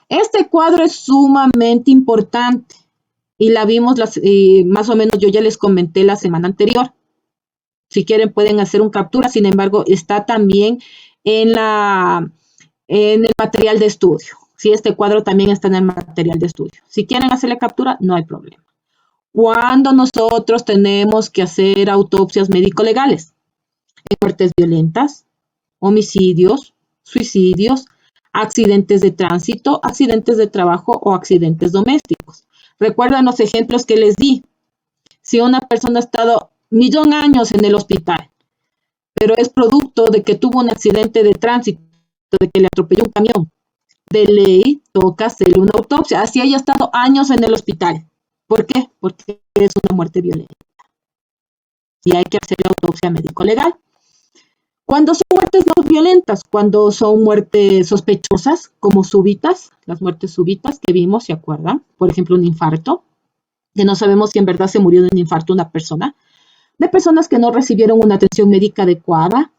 Este cuadro es sumamente importante y la vimos más o menos, yo ya les comenté la semana anterior. Si quieren pueden hacer un captura, sin embargo está también en el material de estudio. Sí, este cuadro también está en el material de estudio. Si quieren hacerle captura, no hay problema. Cuando nosotros tenemos que hacer autopsias médico-legales, muertes violentas, homicidios, suicidios, accidentes de tránsito, accidentes de trabajo o accidentes domésticos. Recuerdan los ejemplos que les di. Si una persona ha estado 1.000.000 años en el hospital, pero es producto de que tuvo un accidente de tránsito, de que le atropelló un camión, de ley toca hacerle una autopsia, así haya estado años en el hospital. ¿Por qué? Porque es una muerte violenta. Y hay que hacer la autopsia médico-legal. Cuando son muertes no violentas, cuando son muertes sospechosas, como súbitas, las muertes súbitas que vimos, ¿se acuerdan? Por ejemplo, un infarto, que no sabemos si en verdad se murió de un infarto una persona, de personas que no recibieron una atención médica adecuada,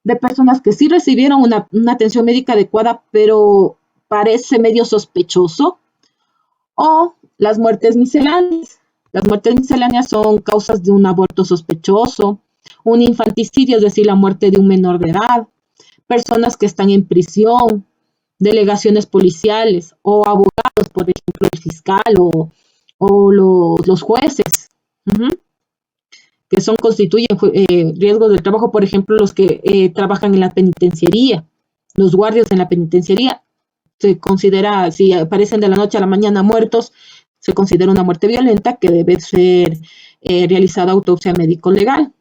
de personas que sí recibieron una atención médica adecuada, pero parece medio sospechoso, o las muertes misceláneas. Las muertes misceláneas son causas de un aborto sospechoso, un infanticidio, es decir, la muerte de un menor de edad, personas que están en prisión, delegaciones policiales o abogados, por ejemplo, el fiscal o los jueces, que constituyen riesgo del trabajo, por ejemplo, los que trabajan en la penitenciaría, los guardias en la penitenciaría, se considera, si aparecen de la noche a la mañana muertos, se considera una muerte violenta que debe ser realizada autopsia médico-legal.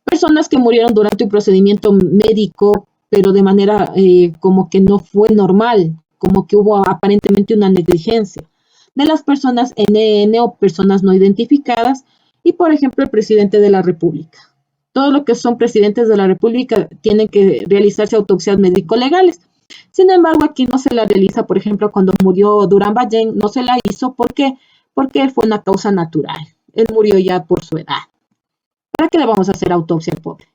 Personas que murieron durante un procedimiento médico, pero de manera como que no fue normal, como que hubo aparentemente una negligencia. de las personas NN o personas no identificadas y, por ejemplo, el presidente de la República. Todo lo que son presidentes de la República tienen que realizarse autopsias médico-legales. Sin embargo, aquí no se la realiza, por ejemplo, cuando murió Durán Ballén, no se la hizo. ¿Por qué? Porque fue una causa natural. Él murió ya por su edad. ¿Para qué le vamos a hacer autopsia al pobre?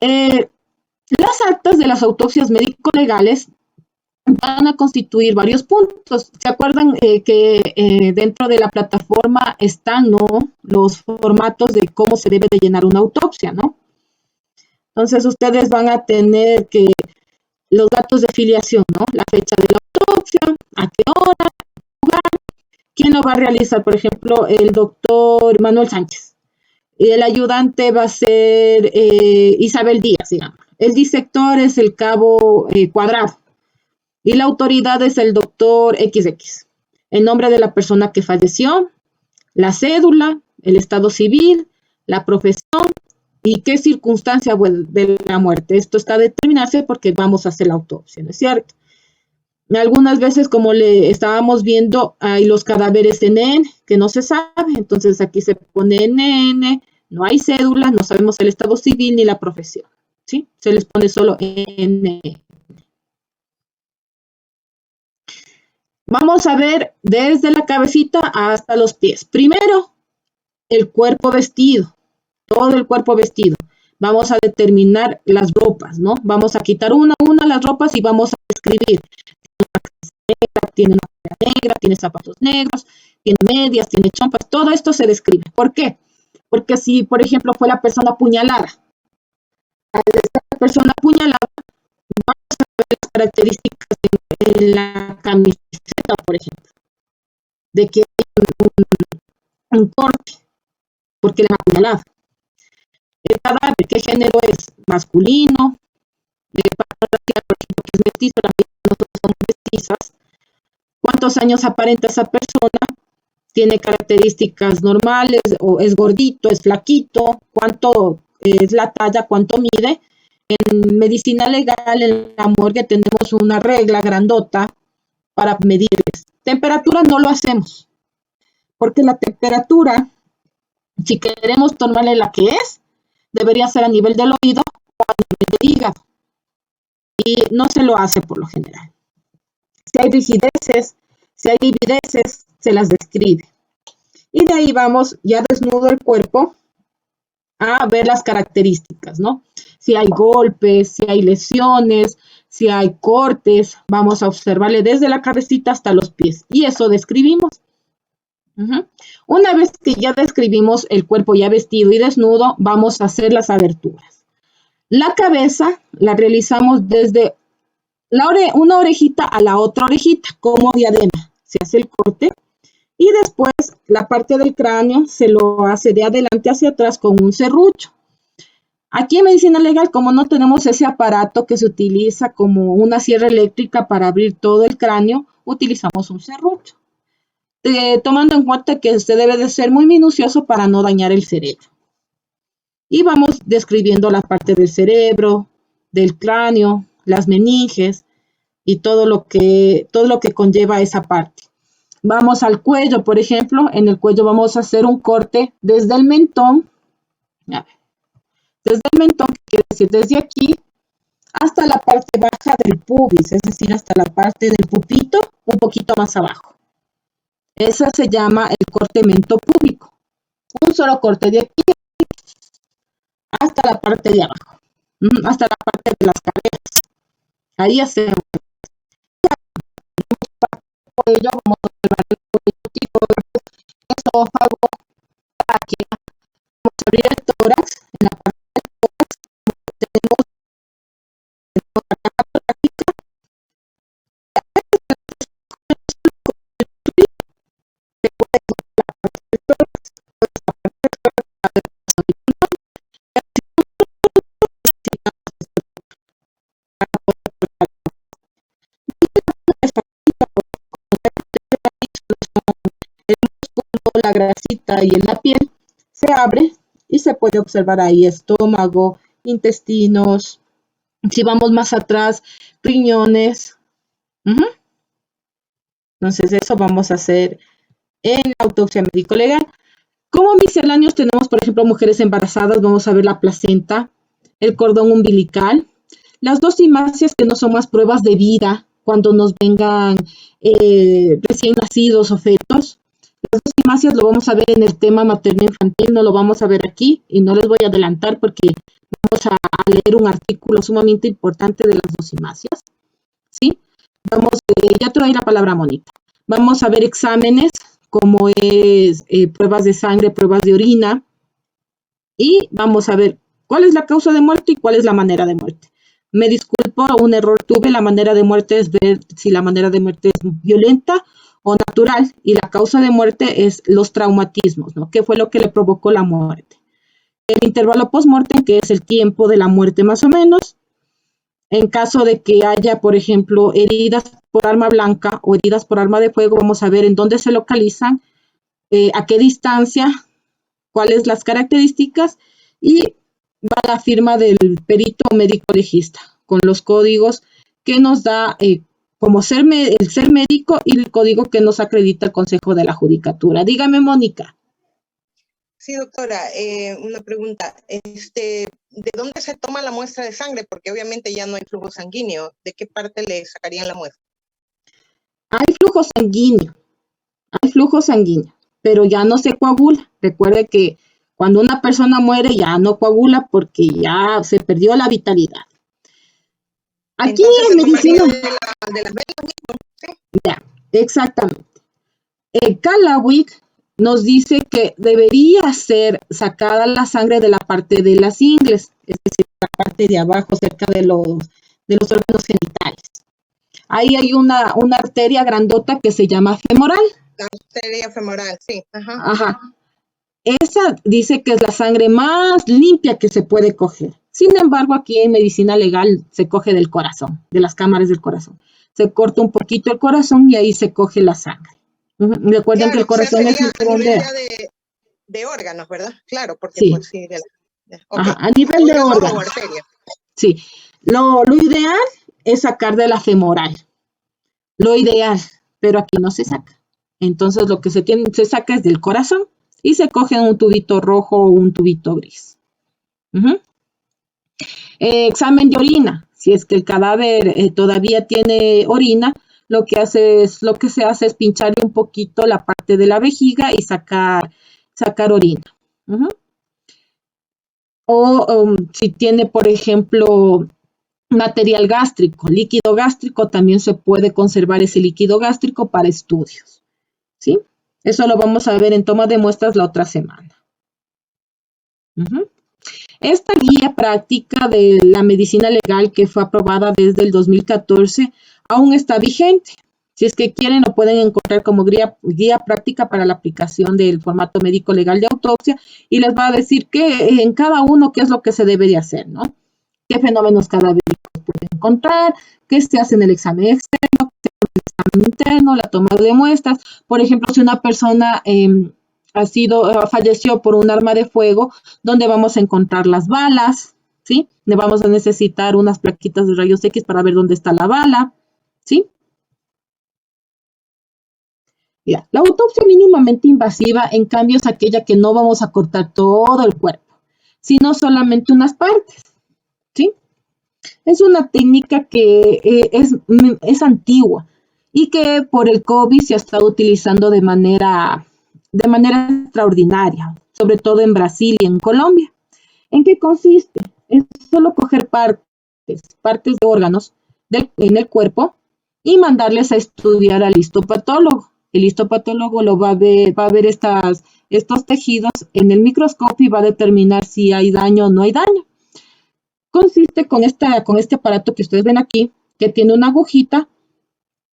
Las actas de las autopsias médico-legales van a constituir varios puntos. ¿Se acuerdan que dentro de la plataforma están, ¿no?, los formatos de cómo se debe de llenar una autopsia, ¿no? Entonces ustedes van a tener que los datos de filiación, ¿no? La fecha de la autopsia, a qué hora, lugar, quién lo va a realizar, por ejemplo, el doctor Manuel Sánchez. El ayudante va a ser Isabel Díaz, digamos. El disector es el cabo Cuadrado. Y la autoridad es el doctor XX. El nombre de la persona que falleció, la cédula, el estado civil, la profesión y qué circunstancia de la muerte. Esto está a determinarse porque vamos a hacer la autopsia, ¿no es cierto? Algunas veces, como le estábamos viendo, hay los cadáveres NN que no se sabe. Entonces aquí se pone NN, no hay cédula, no sabemos el estado civil ni la profesión, ¿sí? Se les pone solo NN. Vamos a ver desde la cabecita hasta los pies. Primero, el cuerpo vestido, todo el cuerpo vestido. Vamos a determinar las ropas, ¿no? Vamos a quitar una a una las ropas y vamos a describir. Tiene una pera negra, tiene zapatos negros, tiene medias, tiene chompas, todo esto se describe. ¿Por qué? Porque si, por ejemplo, fue la persona apuñalada, al ser la persona apuñalada, vamos a ver las características de la camiseta, por ejemplo, de que hay un corte, porque la han apuñalado. El cadáver, ¿qué género es? Masculino. Por ejemplo, que es mestizo, la mayoría de nosotros somos mestizas. ¿Cuántos años aparenta esa persona? ¿Tiene características normales o es gordito, es flaquito? ¿Cuánto es la talla? ¿Cuánto mide? En medicina legal, en la morgue, tenemos una regla grandota para medirles. Temperatura no lo hacemos, porque la temperatura, si queremos tomarle la que es, debería ser a nivel del oído o a nivel del hígado. Y no se lo hace por lo general. Si hay rigideces, si hay livideces, se las describe. Y de ahí vamos, ya desnudo el cuerpo, a ver las características, ¿no? Si hay golpes, si hay lesiones, si hay cortes, vamos a observarle desde la cabecita hasta los pies. Y eso describimos. Una vez que ya describimos el cuerpo ya vestido y desnudo, vamos a hacer las aberturas. La cabeza la realizamos desde una orejita a la otra orejita, como diadema. Se hace el corte y después la parte del cráneo se lo hace de adelante hacia atrás con un serrucho. Aquí en medicina legal, como no tenemos ese aparato que se utiliza como una sierra eléctrica para abrir todo el cráneo, utilizamos un serrucho. Tomando en cuenta que usted debe de ser muy minucioso para no dañar el cerebro. Y vamos describiendo la parte del cerebro, del cráneo, las meninges y todo lo que conlleva esa parte. Vamos al cuello, por ejemplo. En el cuello vamos a hacer un corte desde el mentón. Desde el mentón, que quiere decir desde aquí hasta la parte baja del pubis, es decir, hasta la parte del pupito, un poquito más abajo. Esa se llama el corte mentopúbico. Un solo corte de aquí hasta la parte de abajo, hasta la parte de las caderas. Ahí hacemos el cuello, vamos a observar el cuello, esófago, tráquea. Vamos a abrir el tórax. En la parte del tórax tenemos la caja torácica. La grasita y en la piel se abre y se puede observar ahí estómago, intestinos, si vamos más atrás, riñones. Entonces, eso vamos a hacer en la autopsia médico-legal. Como misceláneos tenemos, por ejemplo, mujeres embarazadas, vamos a ver la placenta, el cordón umbilical, las dosimacias que no son más pruebas de vida cuando nos vengan recién nacidos o fetos. Las dosimacias lo vamos a ver en el tema materno-infantil, no lo vamos a ver aquí y no les voy a adelantar porque vamos a leer un artículo sumamente importante de las dosimacias, ¿sí? Vamos, ya te doy la palabra, Mónica. Vamos a ver exámenes como es pruebas de sangre, pruebas de orina, y vamos a ver cuál es la causa de muerte y cuál es la manera de muerte. Me disculpo, un error tuve, la manera de muerte es ver si la manera de muerte es violenta o natural, y la causa de muerte es los traumatismos, ¿no? ¿Qué fue lo que le provocó la muerte? El intervalo post-mortem, que es el tiempo de la muerte más o menos, en caso de que haya, por ejemplo, heridas por arma blanca o heridas por arma de fuego, vamos a ver en dónde se localizan, a qué distancia, cuáles las características, y va la firma del perito médico legista con los códigos que nos da como el ser médico y el código que nos acredita el Consejo de la Judicatura. Dígame, Mónica. Sí, doctora, una pregunta. ¿De dónde se toma la muestra de sangre? Porque obviamente ya no hay flujo sanguíneo. ¿De qué parte le sacarían la muestra? Hay flujo sanguíneo, pero ya no se coagula. Recuerde que cuando una persona muere ya no coagula porque ya se perdió la vitalidad. Aquí en medicina. De las venas, ¿sí? Ya, exactamente. El Calawick nos dice que debería ser sacada la sangre de la parte de las ingles, es decir, la parte de abajo, cerca de los órganos genitales. Ahí hay una arteria grandota que se llama femoral. La arteria femoral, sí. Ajá. Ajá. Esa dice que es la sangre más limpia que se puede coger. Sin embargo, aquí en medicina legal se coge del corazón, de las cámaras del corazón. Se corta un poquito el corazón y ahí se coge la sangre. Recuerden que el corazón es a nivel ya de órganos, ¿verdad? Claro, porque sí. pues sí. Okay. Ajá, a nivel de órganos. Sí. Lo ideal es sacar de la femoral. Lo ideal, pero aquí no se saca. Entonces lo que se saca es del corazón y se coge un tubito rojo o un tubito gris. Examen de orina. Si es que el cadáver todavía tiene orina, lo que se hace es pincharle un poquito la parte de la vejiga y sacar orina. Si tiene, por ejemplo, material gástrico, líquido gástrico, también se puede conservar ese líquido gástrico para estudios, ¿sí? Eso lo vamos a ver en toma de muestras la otra semana. Esta guía práctica de la medicina legal que fue aprobada desde el 2014 aún está vigente. Si es que quieren, lo pueden encontrar como guía práctica para la aplicación del formato médico legal de autopsia y les va a decir que en cada uno qué es lo que se debe de hacer, ¿no? Qué fenómenos cadavéricos pueden encontrar, qué se hace en el examen externo, qué se hace en el examen interno, la toma de muestras. Por ejemplo, si una persona falleció por un arma de fuego, ¿dónde vamos a encontrar las balas? ¿Sí? Le vamos a necesitar unas plaquitas de rayos X para ver dónde está la bala, ¿sí? Ya. La autopsia mínimamente invasiva, en cambio, es aquella que no vamos a cortar todo el cuerpo, sino solamente unas partes, ¿sí? Es una técnica que es antigua y que por el COVID se ha estado utilizando de manera extraordinaria, sobre todo en Brasil y en Colombia. ¿En qué consiste? Es solo coger partes de órganos en el cuerpo y mandarles a estudiar al histopatólogo. El histopatólogo va a ver estos tejidos en el microscopio y va a determinar si hay daño o no hay daño. Consiste con este aparato que ustedes ven aquí, que tiene una agujita,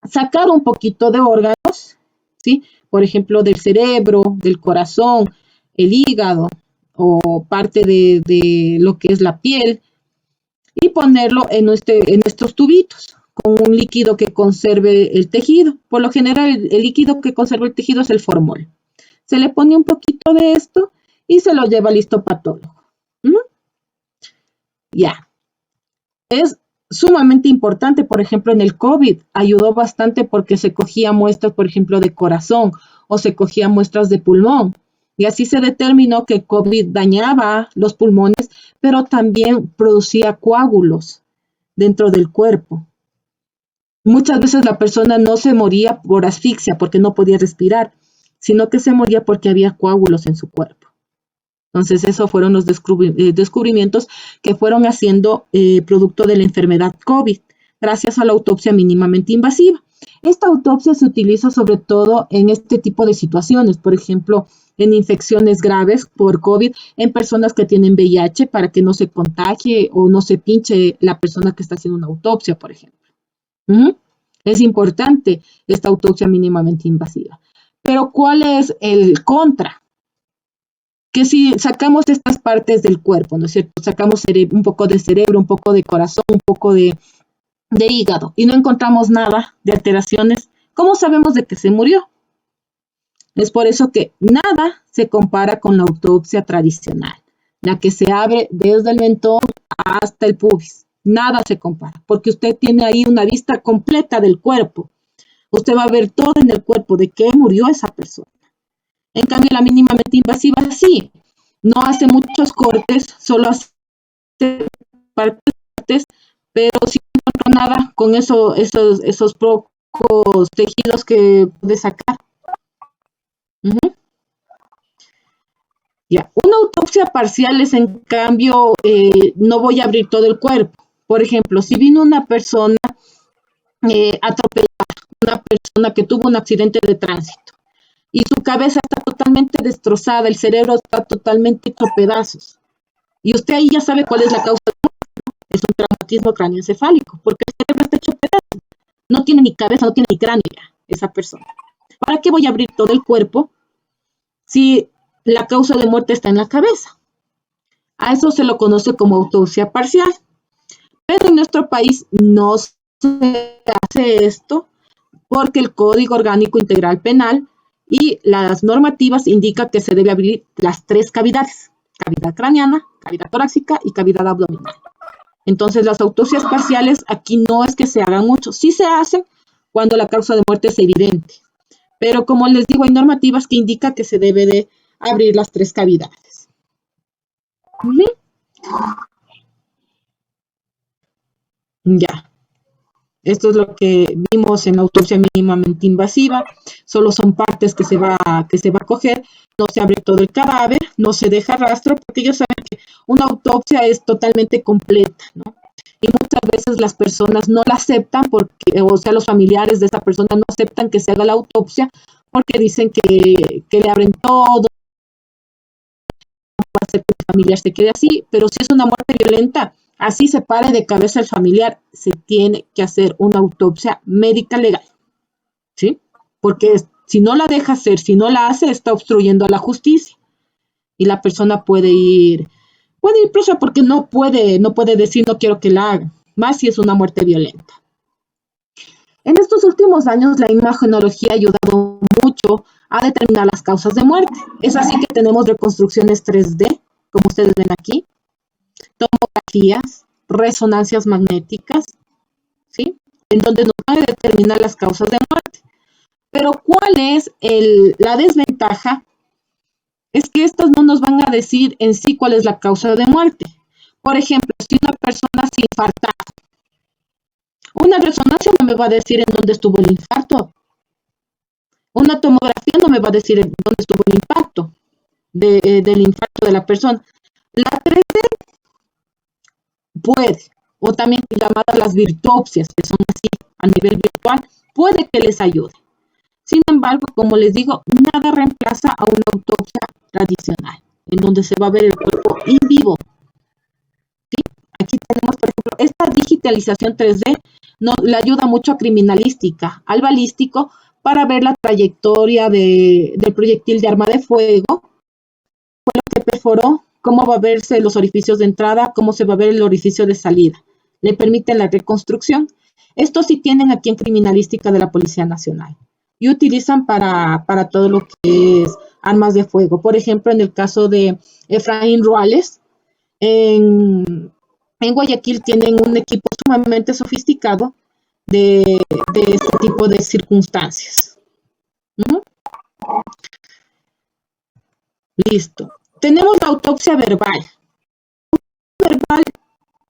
sacar un poquito de órganos, ¿sí? Por ejemplo, del cerebro, del corazón, el hígado o parte de lo que es la piel y ponerlo en estos tubitos con un líquido que conserve el tejido. Por lo general, el líquido que conserva el tejido es el formol. Se le pone un poquito de esto y se lo lleva al histopatólogo. Ya. Es sumamente importante. Por ejemplo, en el COVID ayudó bastante porque se cogía muestras, por ejemplo, de corazón o se cogía muestras de pulmón. Y así se determinó que el COVID dañaba los pulmones, pero también producía coágulos dentro del cuerpo. Muchas veces la persona no se moría por asfixia porque no podía respirar, sino que se moría porque había coágulos en su cuerpo. Entonces, esos fueron los descubrimientos que fueron haciendo producto de la enfermedad COVID, gracias a la autopsia mínimamente invasiva. Esta autopsia se utiliza sobre todo en este tipo de situaciones, por ejemplo, en infecciones graves por COVID, en personas que tienen VIH para que no se contagie o no se pinche la persona que está haciendo una autopsia, por ejemplo. Es importante esta autopsia mínimamente invasiva. Pero ¿cuál es el contra? Que si sacamos estas partes del cuerpo, ¿no es cierto? Sacamos un poco de cerebro, un poco de corazón, un poco de hígado y no encontramos nada de alteraciones, ¿cómo sabemos de que se murió? Es por eso que nada se compara con la autopsia tradicional, la que se abre desde el mentón hasta el pubis. Nada se compara, porque usted tiene ahí una vista completa del cuerpo. Usted va a ver todo en el cuerpo de qué murió esa persona. En cambio, la mínimamente invasiva sí, no hace muchos cortes, solo hace partes, pero si no encuentro nada con esos pocos tejidos que puede sacar. Ya. Una autopsia parcial es, en cambio, no voy a abrir todo el cuerpo. Por ejemplo, si vino una persona atropellada, una persona que tuvo un accidente de tránsito y su cabeza está totalmente destrozada, el cerebro está totalmente hecho pedazos, y usted ahí ya sabe cuál es la causa de muerte, ¿no? Es un traumatismo cráneoencefálico, porque el cerebro está hecho pedazos, no tiene ni cabeza, no tiene ni cráneo ya, esa persona. ¿Para qué voy a abrir todo el cuerpo si la causa de muerte está en la cabeza? A eso se lo conoce como autopsia parcial. Pero en nuestro país no se hace esto porque el Código Orgánico Integral Penal y las normativas indican que se debe abrir las 3 cavidades: cavidad craneana, cavidad torácica y cavidad abdominal. Entonces, las autopsias parciales aquí no es que se hagan mucho, sí se hacen cuando la causa de muerte es evidente. Pero como les digo, hay normativas que indican que se debe de abrir las 3 cavidades. Ya. Esto es lo que vimos en la autopsia mínimamente invasiva. Solo son partes que se va a coger. No se abre todo el cadáver, no se deja rastro, porque ellos saben que una autopsia es totalmente completa, ¿no? Y muchas veces las personas no la aceptan, porque, o sea, los familiares de esa persona no aceptan que se haga la autopsia porque dicen que le abren todo, va a hacer que el familiar se quede así. Pero si es una muerte violenta, así se pare de cabeza el familiar, se tiene que hacer una autopsia médica legal, ¿sí? Porque si no la deja hacer, si no la hace, está obstruyendo a la justicia. Y la persona puede ir presa porque no puede decir no quiero que la hagan, más si es una muerte violenta. En estos últimos años, la imagenología ha ayudado mucho a determinar las causas de muerte. Es así que tenemos reconstrucciones 3D, como ustedes ven aquí, tomografías, resonancias magnéticas, ¿sí? En donde nos van a determinar las causas de muerte. Pero ¿cuál es la desventaja? Es que estas no nos van a decir en sí cuál es la causa de muerte. Por ejemplo, si una persona se infarta, una resonancia no me va a decir en dónde estuvo el infarto. Una tomografía no me va a decir en dónde estuvo el impacto del infarto de la persona. La 3D puede, o también llamadas las virtuopsias, que son así a nivel virtual, puede que les ayude. Sin embargo, como les digo, nada reemplaza a una autopsia tradicional, en donde se va a ver el cuerpo in vivo. ¿Sí? Aquí tenemos, por ejemplo, esta digitalización 3D le ayuda mucho a criminalística, al balístico, para ver la trayectoria del proyectil de arma de fuego, lo que perforó, cómo va a verse los orificios de entrada, cómo se va a ver el orificio de salida. Le permite la reconstrucción. Esto sí tienen aquí en criminalística de la Policía Nacional. Y utilizan para todo lo que es armas de fuego. Por ejemplo, en el caso de Efraín Ruales, en Guayaquil tienen un equipo sumamente sumamente sofisticado de este tipo de circunstancias. ¿No? Listo. Tenemos la autopsia verbal. La verbal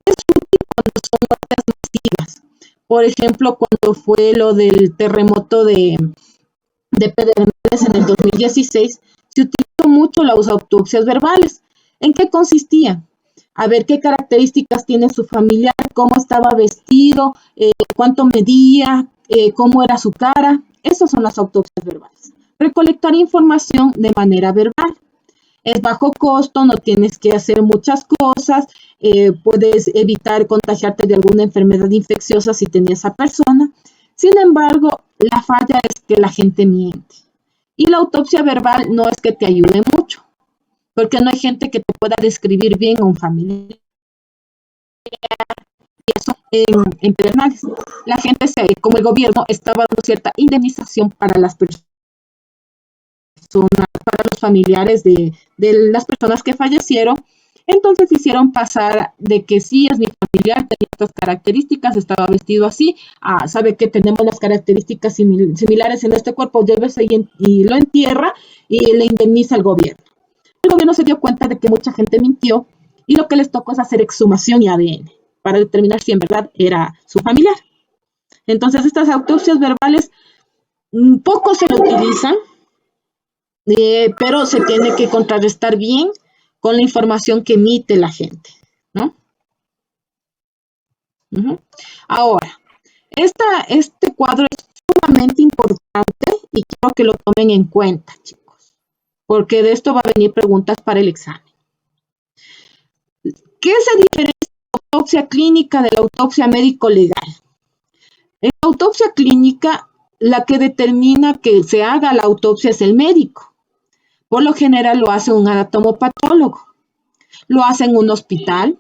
es útil cuando son muertes masivas. Por ejemplo, cuando fue lo del terremoto de Pedernales en el 2016, se utilizó mucho las autopsias verbales. ¿En qué consistía? A ver qué características tiene su familiar, cómo estaba vestido, cuánto medía, cómo era su cara. Esas son las autopsias verbales. Recolectar información de manera verbal. Es bajo costo, no tienes que hacer muchas cosas, puedes evitar contagiarte de alguna enfermedad infecciosa si tenía esa persona. Sin embargo, la falla es que la gente miente. Y la autopsia verbal no es que te ayude mucho, porque no hay gente que te pueda describir bien a un familiar. Y eso en Pedernales. La gente, como el gobierno, estaba dando cierta indemnización para las personas, para los familiares de las personas que fallecieron. Entonces hicieron pasar de que sí es mi familiar, tenía estas características, estaba vestido así, sabe que tenemos las características similares en este cuerpo, llévese y lo entierra y le indemniza al gobierno. El gobierno se dio cuenta de que mucha gente mintió y lo que les tocó es hacer exhumación y ADN para determinar si en verdad era su familiar. Entonces estas autopsias verbales poco se utilizan, pero se tiene que contrarrestar bien con la información que emite la gente, ¿no? Ahora, este cuadro es sumamente importante y quiero que lo tomen en cuenta, chicos, porque de esto va a venir preguntas para el examen. ¿Qué se diferencia la autopsia clínica de la autopsia médico-legal? En la autopsia clínica, la que determina que se haga la autopsia es el médico. Por lo general lo hace un anatomopatólogo, lo hace en un hospital.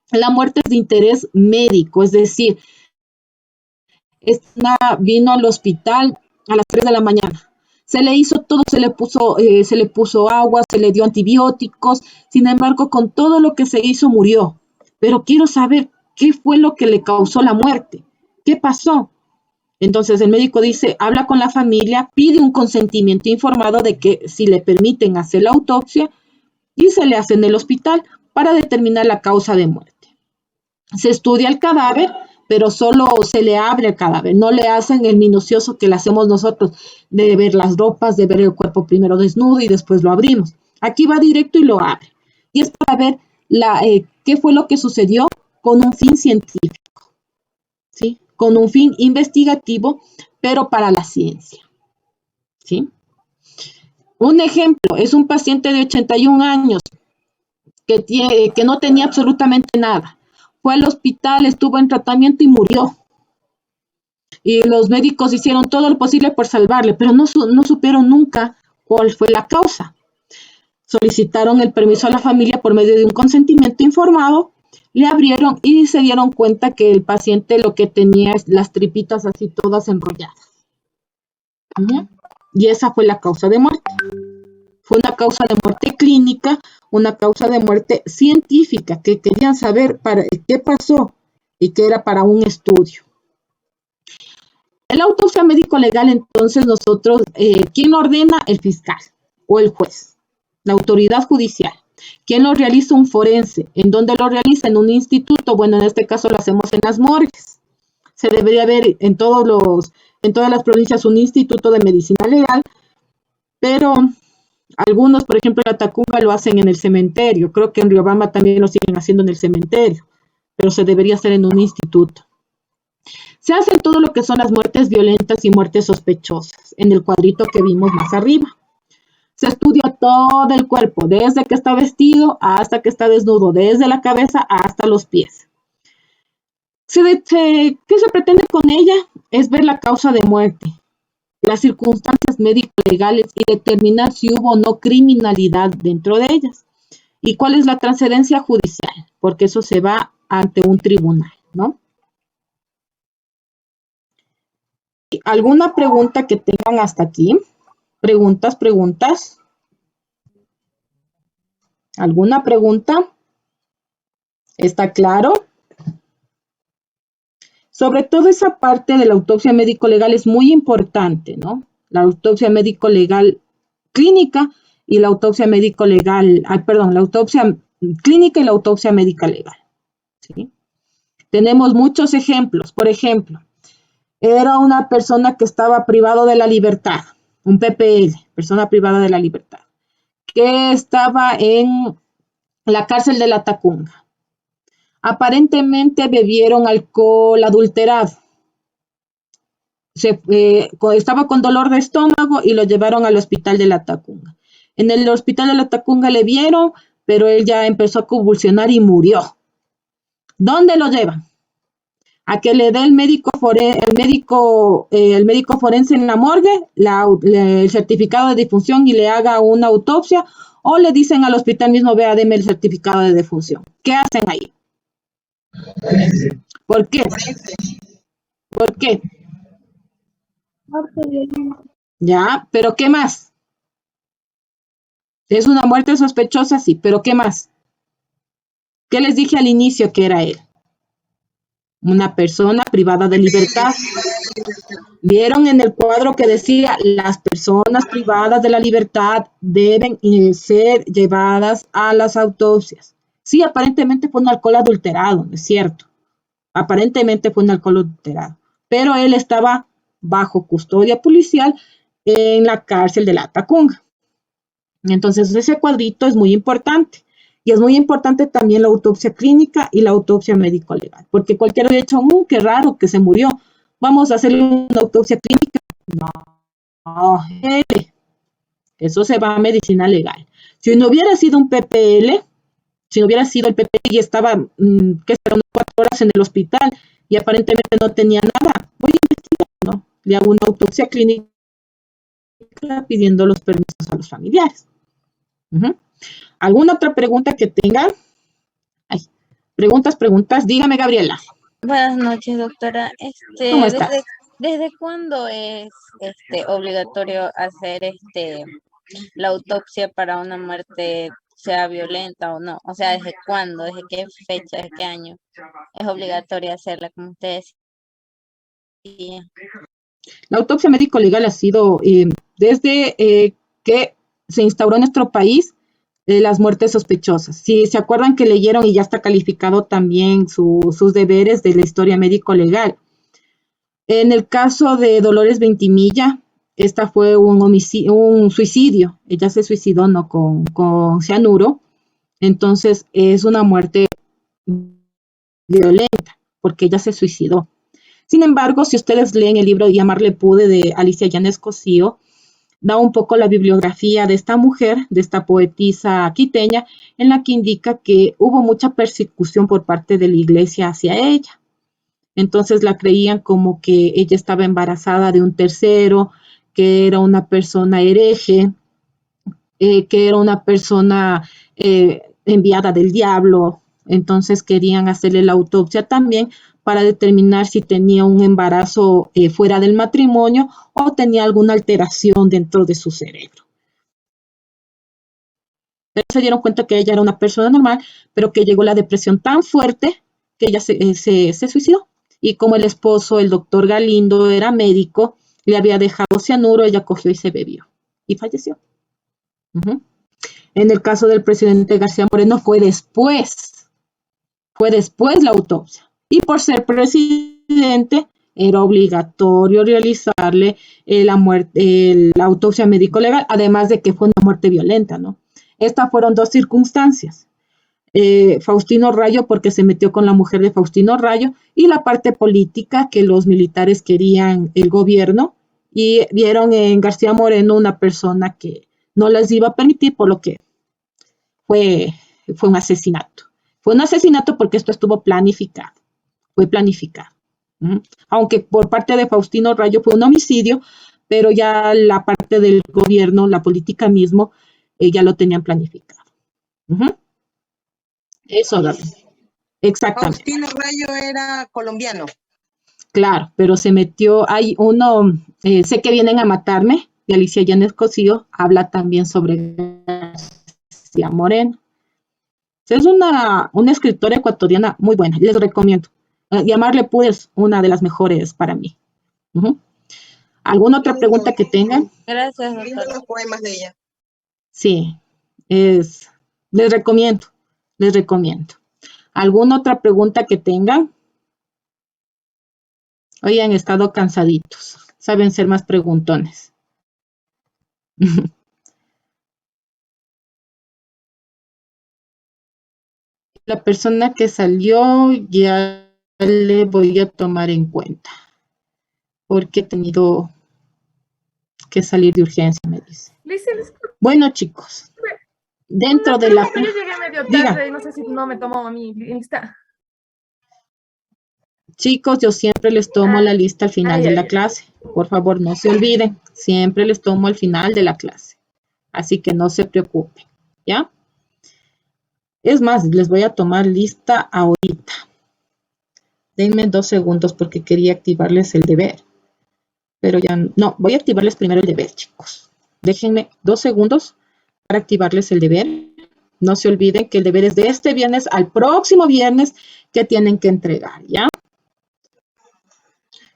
La muerte es de interés médico, es decir, vino al hospital a las 3 de la mañana. Se le hizo todo, se le puso agua, se le dio antibióticos. Sin embargo, con todo lo que se hizo, murió. Pero quiero saber qué fue lo que le causó la muerte. ¿Qué pasó? Entonces el médico dice, habla con la familia, pide un consentimiento informado de que si le permiten hacer la autopsia y se le hace en el hospital para determinar la causa de muerte. Se estudia el cadáver, pero solo se le abre el cadáver, no le hacen el minucioso que le hacemos nosotros, de ver las ropas, de ver el cuerpo primero desnudo y después lo abrimos. Aquí va directo y lo abre. Y es para ver qué fue lo que sucedió con un fin científico, ¿sí? Con un fin investigativo, pero para la ciencia, ¿sí? Un ejemplo es un paciente de 81 años que no tenía absolutamente nada. Fue al hospital, estuvo en tratamiento y murió. Y los médicos hicieron todo lo posible por salvarle, pero no supieron nunca cuál fue la causa. Solicitaron el permiso a la familia por medio de un consentimiento informado, le abrieron y se dieron cuenta que el paciente lo que tenía es las tripitas así todas enrolladas. Y esa fue la causa de muerte. Fue una causa de muerte clínica, una causa de muerte científica, que querían saber qué pasó y que era para un estudio. En la autopsia médico-legal, entonces, nosotros, ¿quién ordena? El fiscal o el juez, la autoridad judicial. ¿Quién lo realiza? Un forense. ¿En dónde lo realiza? En un instituto. Bueno, en este caso lo hacemos en las morgues. Se debería haber en todas las provincias un instituto de medicina legal, pero algunos, por ejemplo, en Atacunga lo hacen en el cementerio. Creo que en Riobamba también lo siguen haciendo en el cementerio, pero se debería hacer en un instituto. Se hace todo lo que son las muertes violentas y muertes sospechosas, en el cuadrito que vimos más arriba. Se estudia todo el cuerpo, desde que está vestido hasta que está desnudo, desde la cabeza hasta los pies. ¿Qué se pretende con ella? Es ver la causa de muerte, las circunstancias médico-legales y determinar si hubo o no criminalidad dentro de ellas. ¿Y cuál es la trascendencia judicial? Porque eso se va ante un tribunal, ¿no? ¿Alguna pregunta que tengan hasta aquí? ¿Preguntas? ¿Alguna pregunta? ¿Está claro? Sobre todo esa parte de la autopsia médico-legal es muy importante, ¿no? La autopsia médico-legal clínica y la autopsia médico-legal, la autopsia clínica y la autopsia médica legal, ¿sí? Tenemos muchos ejemplos. Por ejemplo, era una persona que estaba privado de la libertad, un PPL, persona privada de la libertad, que estaba en la cárcel de la Tacunga. Aparentemente bebieron alcohol adulterado. Estaba con dolor de estómago y lo llevaron al hospital de la Tacunga. En el hospital de la Tacunga le vieron, pero él ya empezó a convulsionar y murió. ¿Dónde lo llevan? A que le dé el médico forense en la morgue el certificado de defunción y le haga una autopsia, o le dicen al hospital mismo, vea, deme el certificado de defunción. ¿Qué hacen ahí? ¿Por qué? ¿Por qué? Ya, pero ¿qué más? Es una muerte sospechosa, sí, pero ¿qué más? ¿Qué les dije al inicio que era él? Una persona privada de libertad. Vieron en el cuadro que decía, las personas privadas de la libertad deben ser llevadas a las autopsias. Sí, aparentemente fue un alcohol adulterado, es cierto. Aparentemente fue un alcohol adulterado, pero él estaba bajo custodia policial en la cárcel de la Tacunga. Entonces, ese cuadrito es muy importante. Y es muy importante también la autopsia clínica y la autopsia médico-legal, porque cualquiera hubiera dicho, qué raro que se murió, vamos a hacerle una autopsia clínica. No, eso se va a medicina legal. Si no hubiera sido un PPL, si no hubiera sido el PPL y estaba, ¿qué será? Unas 4 horas en el hospital y aparentemente no tenía nada, voy a investigar, ¿no? Le hago una autopsia clínica pidiendo los permisos a los familiares. ¿Alguna otra pregunta que tengan? Preguntas. Dígame, Gabriela. Buenas noches, doctora. ¿Cómo estás? ¿Desde cuándo es obligatorio hacer la autopsia para una muerte, sea violenta o no? O sea, ¿desde cuándo? ¿Desde qué fecha? ¿Desde qué año es obligatorio hacerla, como ustedes decían? La autopsia médico-legal ha sido desde que se instauró en nuestro país las muertes sospechosas. Si se acuerdan que leyeron y ya está calificado también sus deberes de la historia médico-legal. En el caso de Dolores Ventimilla, esta fue un suicidio. Ella se suicidó, ¿no? con cianuro. Entonces, es una muerte violenta, porque ella se suicidó. Sin embargo, si ustedes leen el libro Y amarle pude de Alicia Yáñez Cosío, da un poco la bibliografía de esta mujer, de esta poetisa quiteña, en la que indica que hubo mucha persecución por parte de la iglesia hacia ella. Entonces la creían como que ella estaba embarazada de un tercero, que era una persona hereje, que era una persona enviada del diablo. Entonces querían hacerle la autopsia también para determinar si tenía un embarazo fuera del matrimonio o tenía alguna alteración dentro de su cerebro. Pero se dieron cuenta que ella era una persona normal, pero que llegó la depresión tan fuerte que ella se suicidó. Y como el esposo, el doctor Galindo, era médico, le había dejado cianuro, ella cogió y se bebió y falleció. En el caso del presidente García Moreno fue después la autopsia. Y por ser presidente, era obligatorio realizarle la autopsia médico-legal, además de que fue una muerte violenta, ¿no? Estas fueron 2 circunstancias. Faustino Rayo, porque se metió con la mujer de Faustino Rayo, y la parte política, que los militares querían el gobierno, y vieron en García Moreno una persona que no les iba a permitir, por lo que fue un asesinato. Fue un asesinato porque esto estuvo planificado. Fue planificado. Aunque por parte de Faustino Rayo fue un homicidio, pero ya la parte del gobierno, la política mismo, ya lo tenían planificado. Eso, Gaby. Exactamente. Faustino Rayo era colombiano. Claro, pero se metió, hay uno, sé que vienen a matarme, de Alicia Yáñez Cosío, habla también sobre García Moreno. Es una escritora ecuatoriana muy buena, les recomiendo. llamarle pues una de las mejores para mí. ¿Alguna otra pregunta que tengan? Gracias, Lindo doctora. los poemas de ella. Sí, les recomiendo. ¿Alguna otra pregunta que tengan? Hoy han estado cansaditos, saben ser más preguntones. La persona que salió ya le voy a tomar en cuenta, porque he tenido que salir de urgencia, me dice. Bueno, chicos, dentro de la... Yo llegué medio Diga. tarde y no sé si no me tomó mi lista. Chicos, yo siempre les tomo la lista al final de la clase. Por favor, no se olviden. Siempre les tomo al final de la clase. Así que no se preocupen, ¿ya? Es más, les voy a tomar lista ahorita. Denme 2 segundos porque quería activarles el deber. Pero ya no, voy a activarles primero el deber, chicos. Déjenme 2 segundos para activarles el deber. No se olviden que el deber es de este viernes al próximo viernes que tienen que entregar, ¿ya?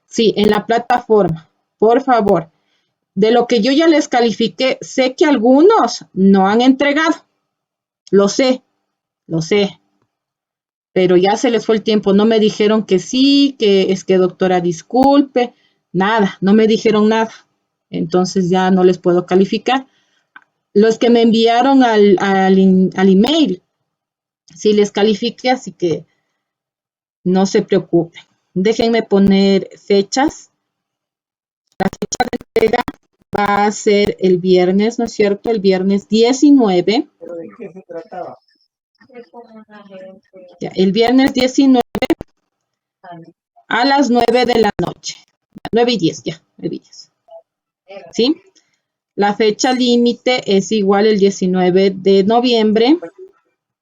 Sí, en la plataforma, por favor. De lo que yo ya les califiqué, sé que algunos no han entregado. Lo sé, pero ya se les fue el tiempo. No me dijeron que sí, que es que doctora, disculpe. Nada, no me dijeron nada. Entonces ya no les puedo calificar. Los que me enviaron al email, sí les califiqué, así que no se preocupen. Déjenme poner fechas. La fecha de entrega va a ser el viernes, ¿no es cierto? El viernes 19. ¿Pero de qué se trataba? Ya, el viernes 19 a las 9 de la noche. 9 y 10, ya, 9 y 10. ¿Sí? La fecha límite es igual el 19 de noviembre.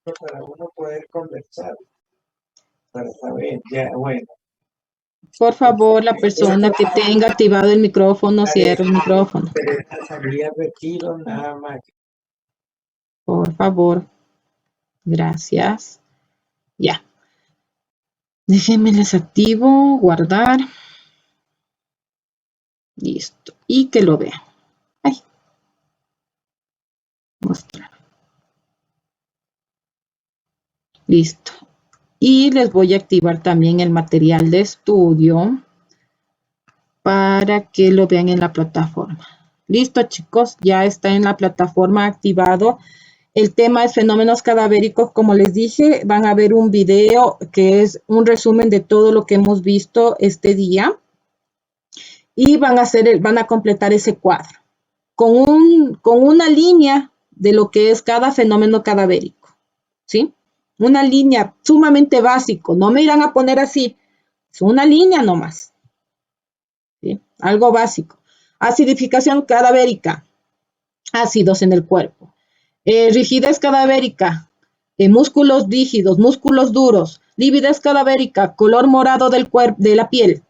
Para uno poder conversar, para saber, ya, bueno. Por favor, la persona que tenga activado el micrófono, cierre el micrófono. Pero esta salida retiro nada más. Por favor. Gracias. Ya. Déjenme les activo, guardar. Listo. Y que lo vean. Ay. Mostrar. Listo. Y les voy a activar también el material de estudio para que lo vean en la plataforma. Listo, chicos, ya está en la plataforma activado. El tema es fenómenos cadavéricos. Como les dije, van a ver un video que es un resumen de todo lo que hemos visto este día. Y van a completar ese cuadro con una línea de lo que es cada fenómeno cadavérico, ¿sí? Una línea sumamente básico. No me irán a poner así. Es una línea nomás. ¿Sí? Algo básico. Acidificación cadavérica. Ácidos en el cuerpo. Rigidez cadavérica. Músculos rígidos, músculos duros. Lividez cadavérica. Color morado del cuerpo, de la piel.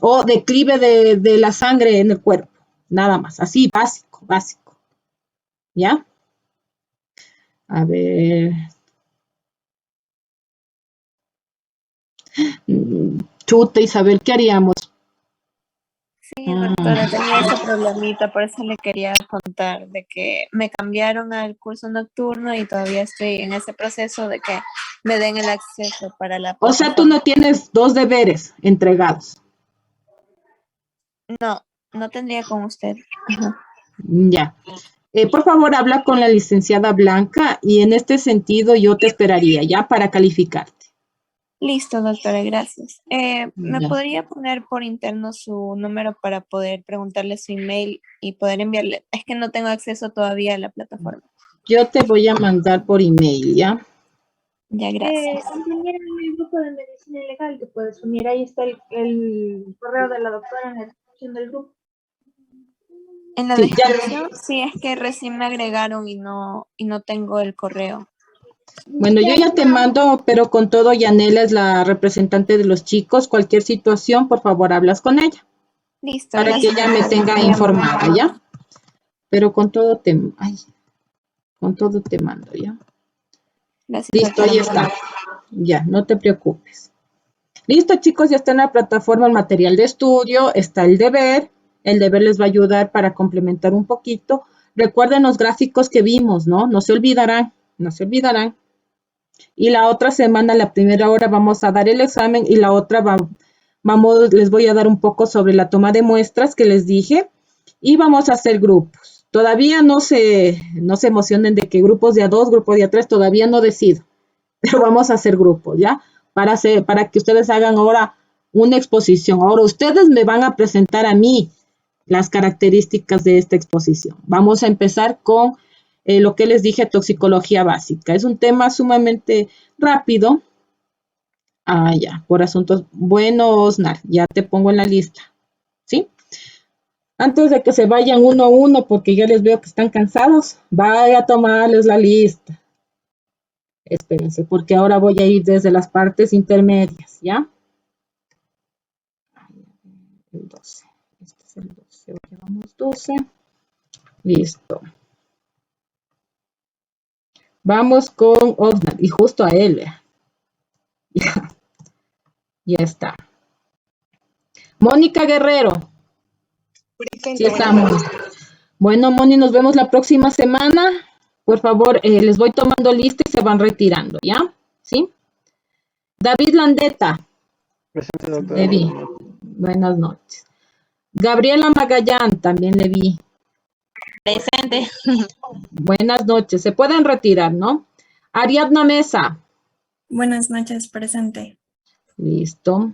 O declive de la sangre en el cuerpo. Nada más. Así, básico. ¿Ya? A ver. Chuta, Isabel, ¿qué haríamos? Sí, doctora, tenía ese problemita, por eso le quería contar de que me cambiaron al curso nocturno y todavía estoy en ese proceso de que me den el acceso para la O sea, tú no tienes 2 deberes entregados. No tendría con usted. Ajá. Ya. Por favor, habla con la licenciada Blanca y en este sentido yo te esperaría ya para calificarte. Listo, doctora, gracias. ¿Me Ya. podría poner por interno su número para poder preguntarle su email y poder enviarle? Es que no tengo acceso todavía a la plataforma. Yo te voy a mandar por email, ¿ya? Ya, gracias. Compañera, en el grupo de medicina legal que puedes unir, ahí está el correo de la doctora en la descripción del grupo. En la Sí, ya. descripción, sí, es que recién me agregaron y no tengo el correo. Bueno, yo ya te mando, pero con todo, Yanela es la representante de los chicos. Cualquier situación, por favor, hablas con ella. Listo, Para que gracias. ella me tenga informada, ¿ya? Pero con todo te mando, ¿ya? Gracias, Listo, doctora. ahí está. Ya, no te preocupes. Listo, chicos, ya está en la plataforma el material de estudio, está el deber. El deber les va a ayudar para complementar un poquito. Recuerden los gráficos que vimos, ¿no? No se olvidarán, no se olvidarán. Y la otra semana, la primera hora, vamos a dar el examen y la otra les voy a dar un poco sobre la toma de muestras que les dije y vamos a hacer grupos. Todavía no se emocionen de que grupos de a 2, grupos de a 3, todavía no decido, pero vamos a hacer grupos, ¿ya? Para que ustedes hagan ahora una exposición. Ahora ustedes me van a presentar a mí las características de esta exposición. Vamos a empezar con lo que les dije, toxicología básica. Es un tema sumamente rápido. Ya, por asuntos. Bueno, Osnar, ya te pongo en la lista, ¿sí? Antes de que se vayan uno a uno, porque ya les veo que están cansados, vaya a tomarles la lista. Espérense, porque ahora voy a ir desde las partes intermedias, ¿ya? El 12. Este es el 12. Hoy llevamos 12. Listo. Vamos con Osnar, y justo a él, ¿eh? Ya está. Mónica Guerrero. Sí estamos. Bueno, Moni, nos vemos la próxima semana. Por favor, les voy tomando lista y se van retirando, ¿ya? ¿Sí? David Landeta. Presente, doctora. Le vi. Buenas noches. Gabriela Magallán, también le vi. Presente. Buenas noches. Se pueden retirar, ¿no? Ariadna Mesa. Buenas noches, presente. Listo.